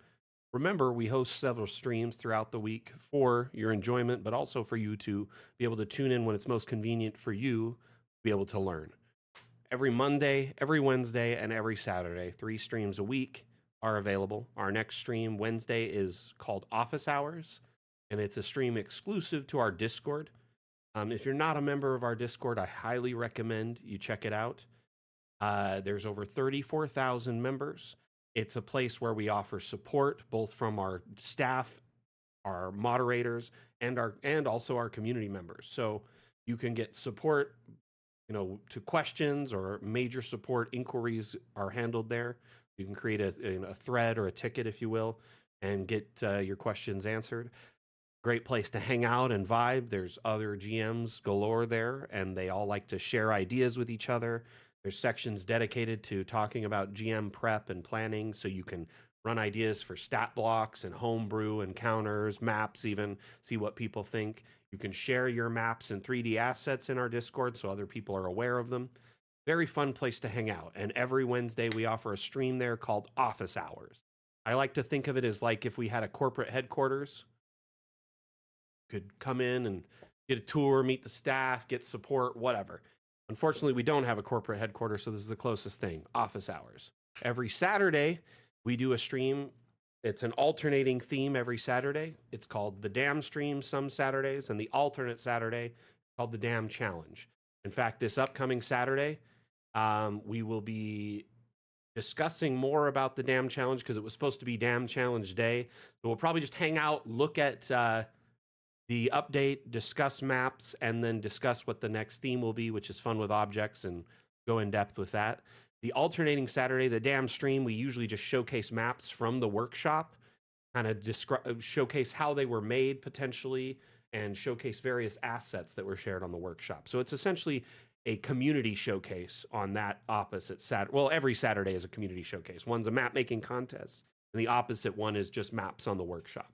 remember, we host several streams throughout the week for your enjoyment, but also for you to be able to tune in when it's most convenient for you to be able to learn. Every Monday, every Wednesday, and every Saturday, 3 streams a week are available. Our next stream Wednesday is called Office Hours, and it's a stream exclusive to our Discord. If you're not a member of our Discord, I highly recommend you check it out. There's over 34,000 members. It's a place where we offer support both from our staff, our moderators, and also our community members. So you can get support, to questions, or major support inquiries are handled there. You can create a thread or a ticket, if you will, and get your questions answered. Great place to hang out and vibe. There's other GMs galore there, and they all like to share ideas with each other. There's sections dedicated to talking about GM prep and planning, so you can run ideas for stat blocks and homebrew encounters, maps even, see what people think. You can share your maps and 3D assets in our Discord so other people are aware of them. Very fun place to hang out. And every Wednesday we offer a stream there called Office Hours. I like to think of it as like if we had a corporate headquarters. Could come in and get a tour, meet the staff, get support, whatever. Unfortunately, we don't have a corporate headquarters, so this is the closest thing, Office Hours. Every Saturday, we do a stream. It's an alternating theme every Saturday. It's called the Dam Stream some Saturdays, and the alternate Saturday called the Dam Challenge. In fact, this upcoming Saturday, we will be discussing more about the Dam Challenge, because it was supposed to be Dam Challenge Day. So we'll probably just hang out, look at the update, discuss maps, and then discuss what the next theme will be, which is fun with objects, and go in depth with that. The alternating Saturday, the damn stream, we usually just showcase maps from the workshop, kind of showcase how they were made potentially, and showcase various assets that were shared on the workshop. So it's essentially a community showcase on that opposite Saturday. Well, every Saturday is a community showcase. One's a map making contest, and the opposite one is just maps on the workshop.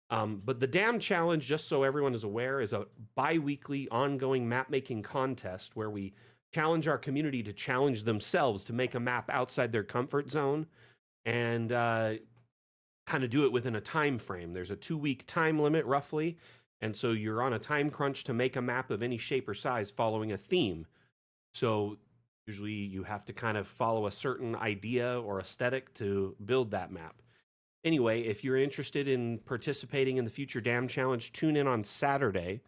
But the Dam Challenge, just so everyone is aware, is a bi-weekly ongoing map making contest where we challenge our community to challenge themselves to make a map outside their comfort zone and kind of do it within a time frame. There's a 2-week time limit roughly. And so you're on a time crunch to make a map of any shape or size following a theme. So usually you have to kind of follow a certain idea or aesthetic to build that map. Anyway, if you're interested in participating in the future Dam Challenge, tune in on Saturday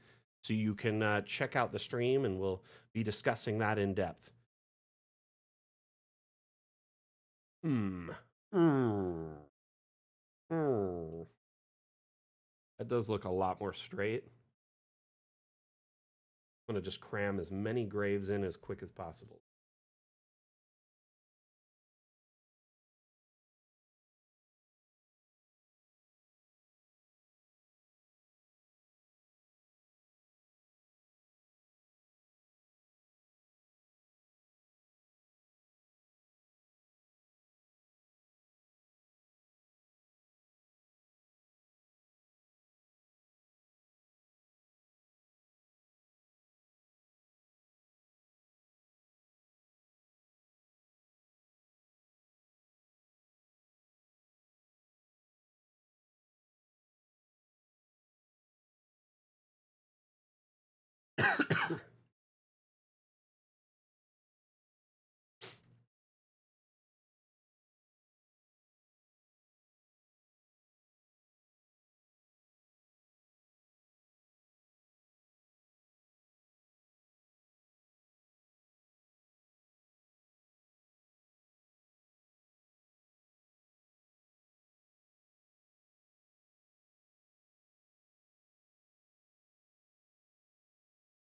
so you can check out the stream, and we'll be discussing that in depth. That does look a lot more straight. I'm going to just cram as many graves in as quick as possible.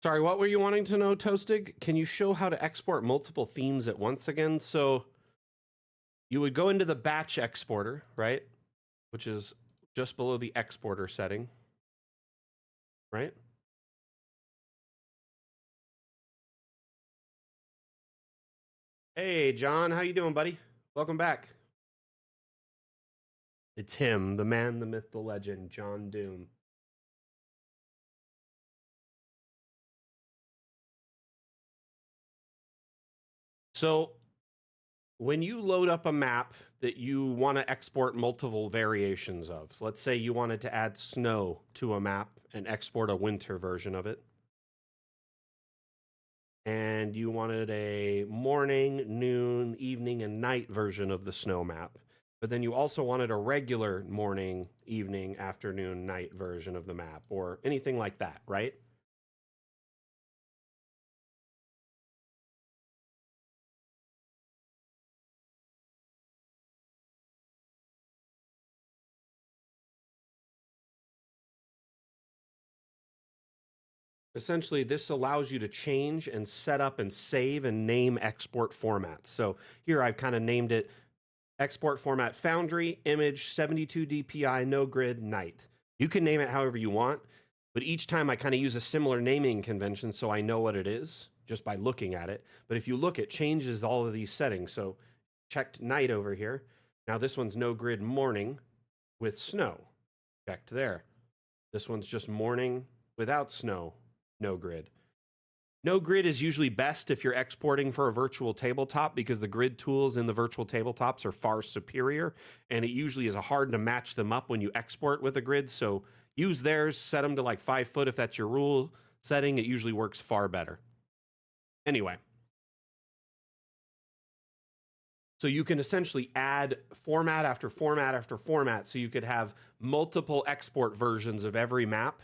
Sorry, what were you wanting to know, Toastig? Can you show how to export multiple themes at once again? So you would go into the batch exporter, right? Which is just below the exporter setting, right? Hey, John, how you doing, buddy? Welcome back. It's him, the man, the myth, the legend, John Doom. So when you load up a map that you want to export multiple variations of, so let's say you wanted to add snow to a map and export a winter version of it, and you wanted a morning, noon, evening, and night version of the snow map, but then you also wanted a regular morning, evening, afternoon, night version of the map, or anything like that, right? Essentially, this allows you to change and set up and save and name export formats. So here I've kind of named it export format Foundry, image, 72 DPI, no grid, night. You can name it however you want, but each time I kind of use a similar naming convention so I know what it is just by looking at it. But if you look, it changes all of these settings. So checked night over here. Now this one's no grid morning with snow. Checked there. This one's just morning without snow. No grid. No grid is usually best if you're exporting for a virtual tabletop because the grid tools in the virtual tabletops are far superior, and it usually is hard to match them up when you export with a grid. So use theirs, set them to like 5 foot if that's your rule setting. It usually works far better. Anyway. So you can essentially add format after format after format so you could have multiple export versions of every map.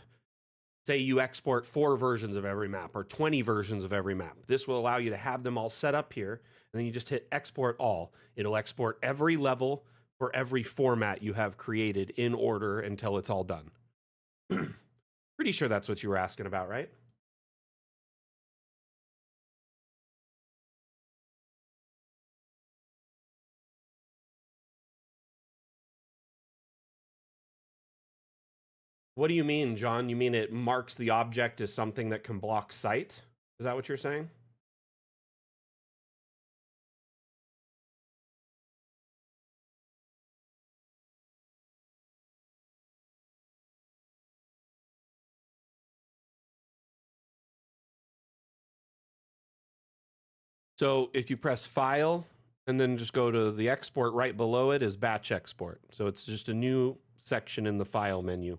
Say you export 4 versions of every map or 20 versions of every map. This will allow you to have them all set up here, and then you just hit export all. It'll export every level for every format you have created in order until it's all done. Pretty sure that's what you were asking about, right? What do you mean, John? You mean it marks the object as something that can block sight? Is that what you're saying? So if you press File and then just go to the export, right below it is Batch Export. So it's just a new section in the File menu.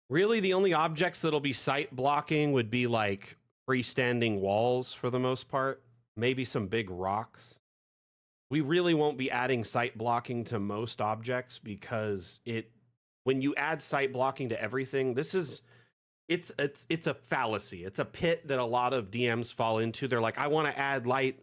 Really, the only objects that'll be sight blocking would be like freestanding walls for the most part, maybe some big rocks. We really won't be adding sight blocking to most objects because when you add sight blocking to everything, it's a fallacy. It's a pit that a lot of DMs fall into. They're like, I want to add light,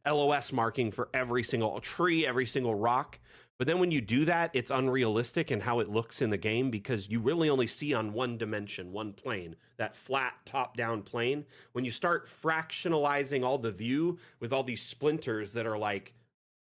LOS marking for every single tree, every single rock. But then when you do that, it's unrealistic in how it looks in the game because you really only see on one dimension, one plane, that flat top-down plane. When you start fractionalizing all the view with all these splinters that are like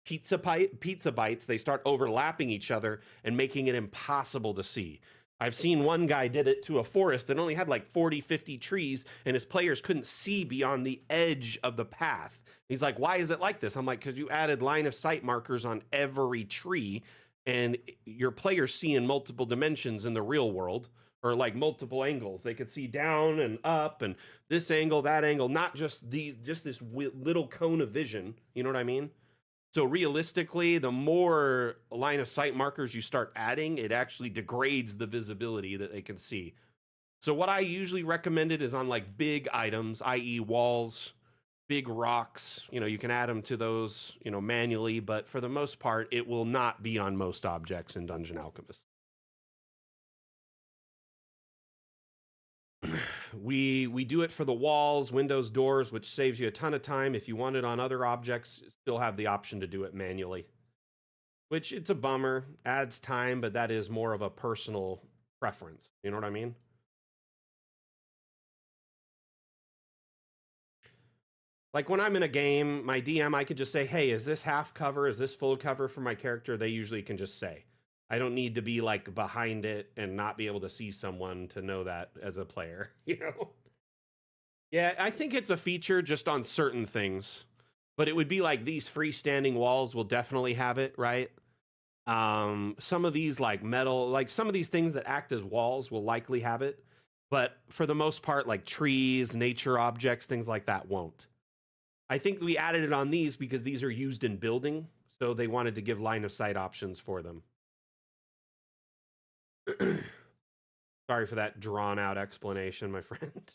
pizza bites, they start overlapping each other and making it impossible to see. I've seen one guy did it to a forest that only had like 40, 50 trees, and his players couldn't see beyond the edge of the path. He's like, why is it like this? I'm like, because you added line of sight markers on every tree, and your players see in multiple dimensions in the real world, or like multiple angles. They could see down and up and this angle, that angle, not just this little cone of vision. You know what I mean? So realistically, the more line of sight markers you start adding, it actually degrades the visibility that they can see. So what I usually recommended is on like big items, i.e. walls, big rocks, you can add them to those, manually, but for the most part, it will not be on most objects in Dungeon Alchemist. We do it for the walls, windows, doors, which saves you a ton of time. If you want it on other objects, you still have the option to do it manually, which it's a bummer, adds time, but that is more of a personal preference. You know what I mean? Like when I'm in a game, my DM, I could just say, hey, is this half cover? Is this full cover for my character? They usually can just say. I don't need to be like behind it and not be able to see someone to know that as a player, Yeah, I think it's a feature just on certain things, but it would be like these freestanding walls will definitely have it, right? Some of these like metal, like some of these things that act as walls will likely have it, but for the most part, like trees, nature objects, things like that won't. I think we added it on these because these are used in building, so they wanted to give line of sight options for them. Sorry for that drawn out explanation, my friend.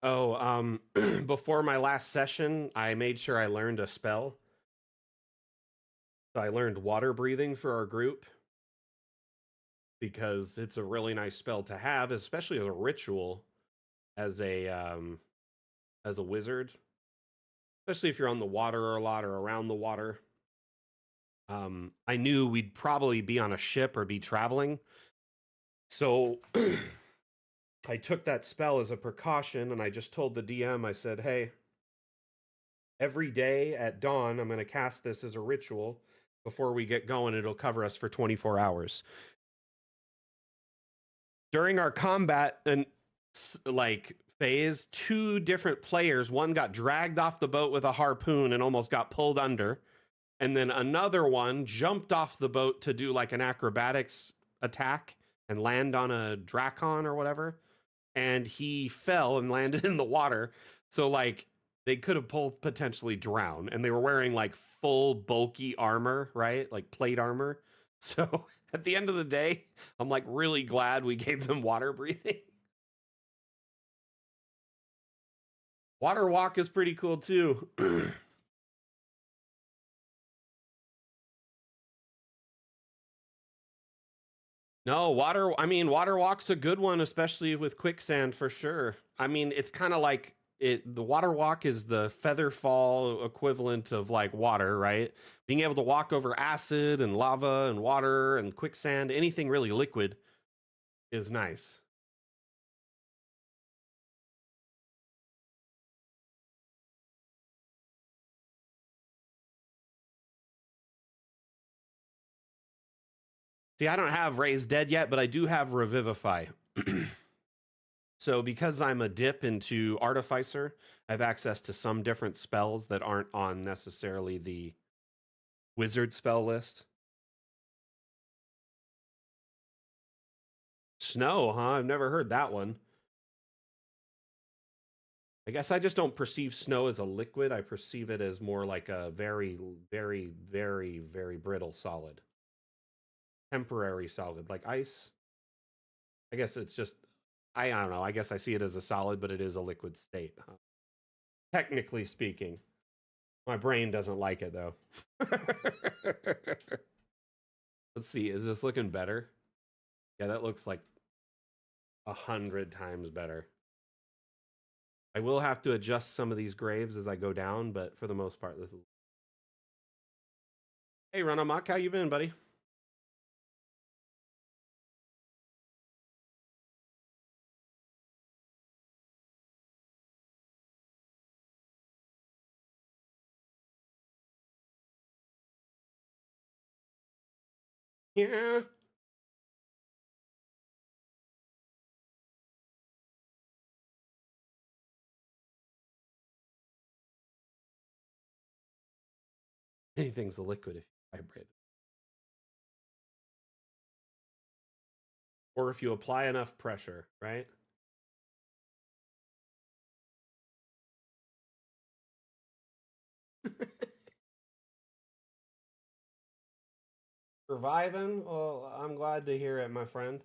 Oh, before my last session, I made sure I learned a spell. So I learned water breathing for our group because it's a really nice spell to have, especially as a ritual, as a wizard, especially if you're on the water a lot or around the water. I knew we'd probably be on a ship or be traveling, so I took that spell as a precaution, and I just told the DM, I said, hey, every day at dawn, I'm going to cast this as a ritual before we get going. It'll cover us for 24 hours. During our combat and like phase, 2 different players, one got dragged off the boat with a harpoon and almost got pulled under, and then another one jumped off the boat to do like an acrobatics attack and land on a dracon or whatever, and he fell and landed in the water. So like they could have both potentially drowned, and they were wearing like full bulky armor, right? Like plate armor. So at the end of the day, I'm like really glad we gave them water breathing. Water walk is pretty cool too. No, water walk's a good one, especially with quicksand for sure. I mean, it's kind of like the water walk is the feather fall equivalent of like water, right? Being able to walk over acid and lava and water and quicksand, anything really liquid is nice. See, I don't have Raise Dead yet, but I do have Revivify. So because I'm a dip into Artificer, I have access to some different spells that aren't on necessarily the wizard spell list. Snow, huh? I've never heard that one. I guess I just don't perceive snow as a liquid. I perceive it as more like a very, very, very, very brittle solid. Temporary solid, like ice. I guess it's just, I don't know. I guess I see it as a solid, but it is a liquid state. Huh? Technically speaking. My brain doesn't like it, though. Let's see. Is this looking better? Yeah, that looks like 100 times better. I will have to adjust some of these graves as I go down, but for the most part, this is... Hey, Runamok, how you been, buddy? Yeah. Anything's a liquid if you vibrate it. Or if you apply enough pressure, right? Surviving? Well, I'm glad to hear it, my friend.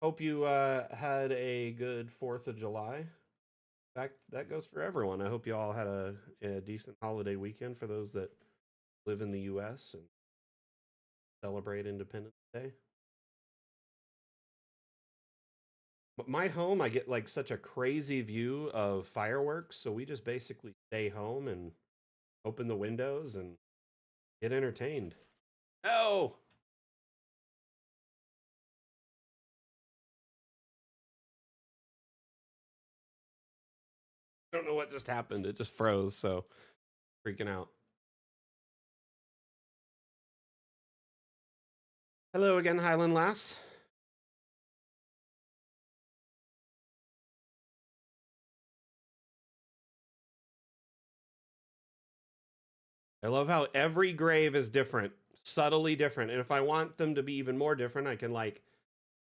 Hope you had a good 4th of July. That goes for everyone. I hope you all had a decent holiday weekend for those that live in the U.S. and celebrate Independence Day. But my home, I get like such a crazy view of fireworks, so we just basically stay home and open the windows and get entertained. Oh! I don't know what just happened. It just froze, so freaking out. Hello again, Highland Lass. I love how every grave is different, subtly different. And if I want them to be even more different, I can like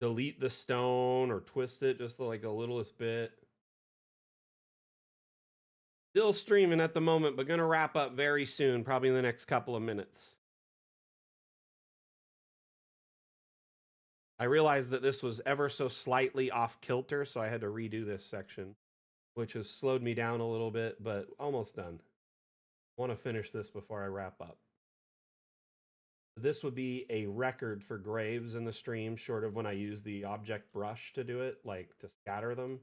delete the stone or twist it just like a littlest bit. Still streaming at the moment, but gonna wrap up very soon, probably in the next couple of minutes. I realized that this was ever so slightly off kilter, so I had to redo this section, which has slowed me down a little bit, but almost done. I want to finish this before I wrap up. This would be a record for graves in the stream, short of when I use the object brush to do it, like to scatter them.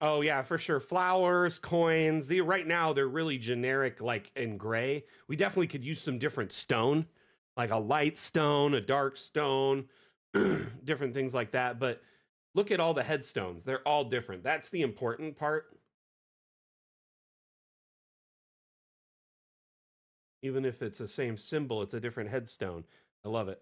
Oh yeah, for sure. Flowers, coins. Right now they're really generic, like in gray. We definitely could use some different stone, like a light stone, a dark stone, different things like that. But look at all the headstones. They're all different. That's the important part. Even if it's the same symbol, it's a different headstone. I love it.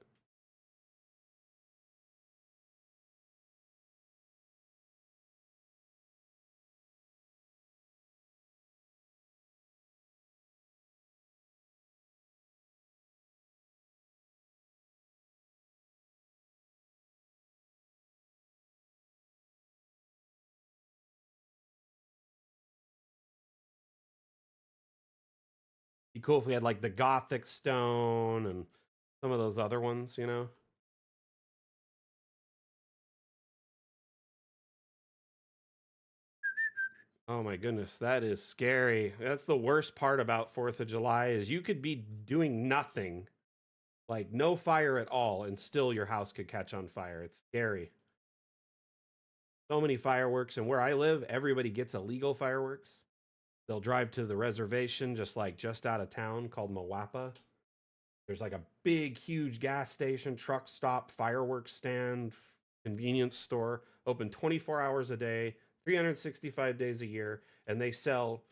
Be cool if we had like the Gothic stone and some of those other ones, you know? Oh my goodness, that is scary. That's the worst part about 4th of July is you could be doing nothing, like no fire at all, and still your house could catch on fire. It's scary. So many fireworks, and where I live, everybody gets illegal fireworks. They'll drive to the reservation just out of town called Mawapa. There's like a big, huge gas station, truck stop, fireworks stand, convenience store, open 24 hours a day, 365 days a year, and they sell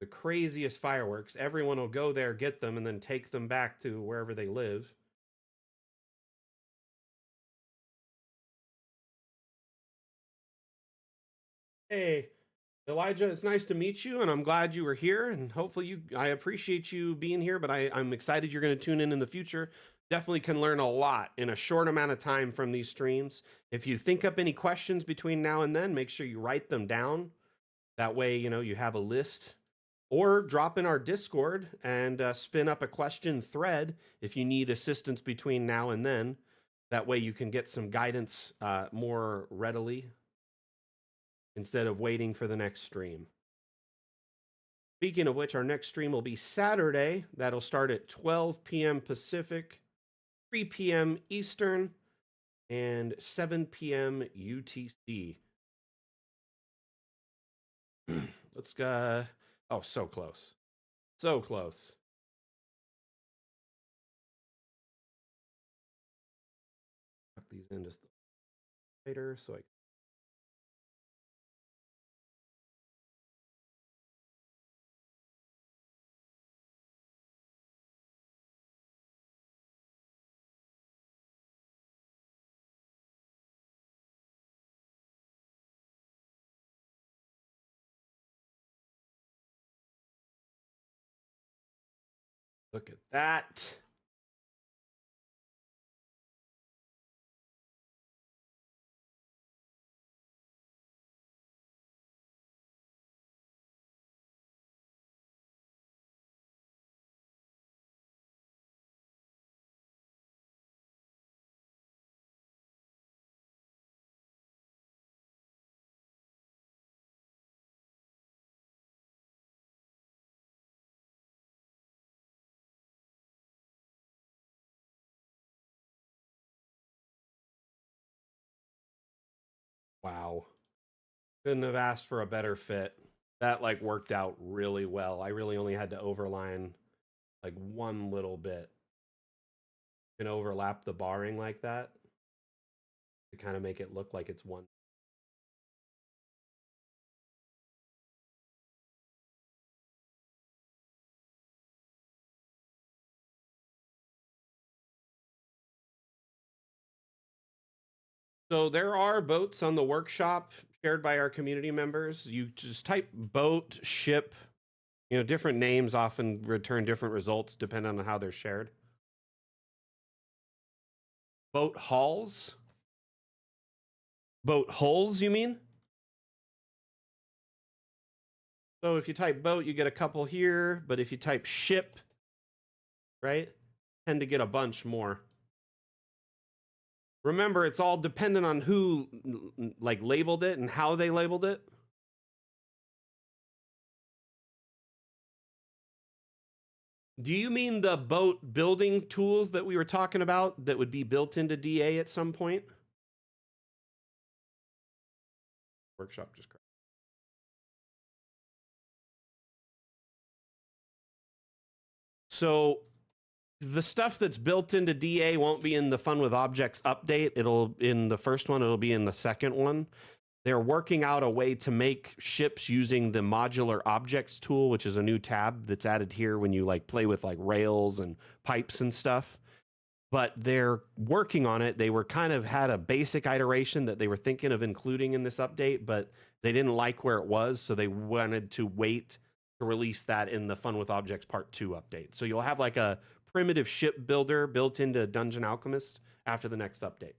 the craziest fireworks. Everyone will go there, get them, and then take them back to wherever they live. Hey, Elijah, it's nice to meet you, and I'm glad you were here, and hopefully I appreciate you being here, but I'm excited you're going to tune in the future. Definitely can learn a lot in a short amount of time from these streams. If you think up any questions between now and then, make sure you write them down. That way, you have a list. Or drop in our Discord and spin up a question thread if you need assistance between now and then. That way you can get some guidance more readily instead of waiting for the next stream. Speaking of which, our next stream will be Saturday. That'll start at 12 p.m. Pacific, 3 p.m. Eastern, and 7 p.m. UTC. Let's go. Oh, so close. So close. Tuck these in just later so I look at that. Wow. Couldn't have asked for a better fit. That worked out really well. I really only had to overline one little bit. You can overlap the barring like that to kind of make it look like it's one. So there are boats on the workshop shared by our community members. You just type boat, ship, different names often return different results depending on how they're shared. Boat hulls? Boat hulls, you mean? So if you type boat, you get a couple here, but if you type ship, right, tend to get a bunch more. Remember, it's all dependent on who labeled it and how they labeled it. Do you mean the boat building tools that we were talking about that would be built into DA at some point? Workshop just crashed. So the stuff that's built into DA won't be in the Fun with Objects update. It'll in the first one, it'll be in the second one. They're working out a way to make ships using the Modular Objects tool, which is a new tab that's added here when you like play with like rails and pipes and stuff. But they're working on it. They were kind of had a basic iteration that they were thinking of including in this update, but they didn't like where it was, so they wanted to wait to release that in the Fun with Objects Part 2 update. So you'll have like a primitive ship builder built into Dungeon Alchemist after the next update.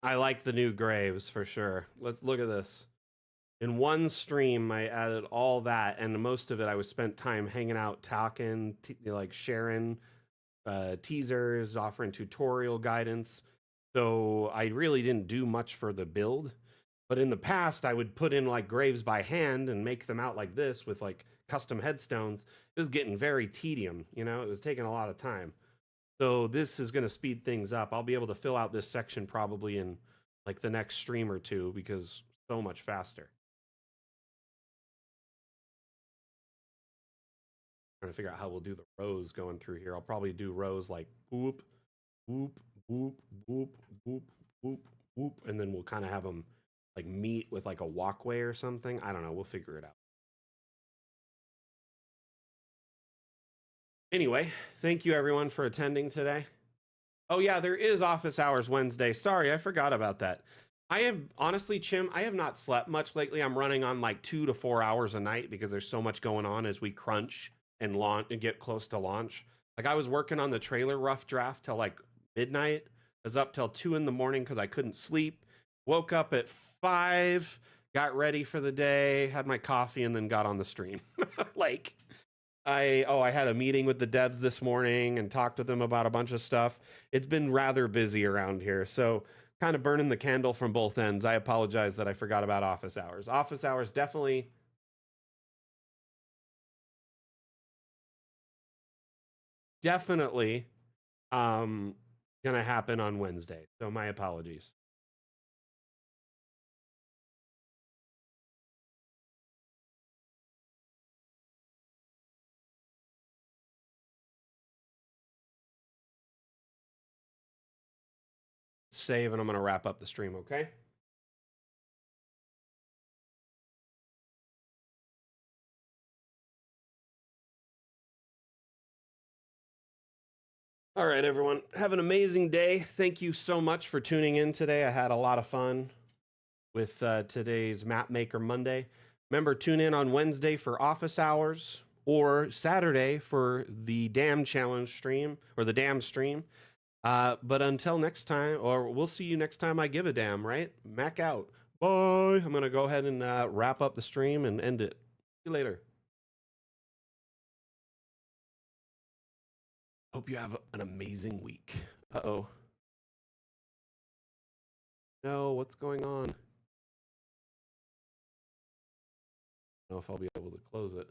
I like the new graves for sure. Let's look at this. In one stream, I added all that, and most of it I was spent time hanging out, talking, like sharing teasers, offering tutorial guidance. So I really didn't do much for the build. But in the past, I would put in like graves by hand and make them out like this with like custom headstones. It was getting very tedium, you know, it was taking a lot of time. So this is going to speed things up. I'll be able to fill out this section probably in like the next stream or two because so much faster. Trying to figure out how we'll do the rows going through here. I'll probably do rows like whoop, whoop, whoop, whoop, whoop, whoop, whoop, and then we'll kind of have them like meet with like a walkway or something. I don't know. We'll figure it out. Anyway, thank you everyone for attending today. Oh yeah, there is office hours Wednesday. Sorry, I forgot about that. I have honestly, Chim, I have not slept much lately. I'm running on like 2 to 4 hours a night because there's so much going on as we crunch and launch and get close to launch. Like I was working on the trailer rough draft till like midnight. I was up till 2 in the morning because I couldn't sleep. Woke up at 5, got ready for the day, had my coffee, and then got on the stream. Like I had a meeting with the devs this morning and talked with them about a bunch of stuff. It's been rather busy around here, so kind of burning the candle from both ends. I apologize that I forgot about office hours. Office hours definitely gonna happen on Wednesday. So my apologies. Save and I'm gonna wrap up the stream, okay? All right, everyone. Have an amazing day. Thank you so much for tuning in today. I had a lot of fun with today's Mapmaker Monday. Remember, tune in on Wednesday for office hours or Saturday for the Dam Challenge stream or the Dam stream. But until next time, or we'll see you next time I give a damn, right? Mac out. Bye. I'm going to go ahead and wrap up the stream and end it. See you later. Hope you have an amazing week. Uh-oh. No, what's going on? I don't know if I'll be able to close it.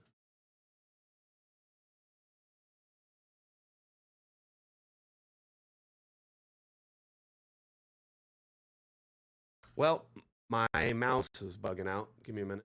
Well, my mouse is bugging out. Give me a minute.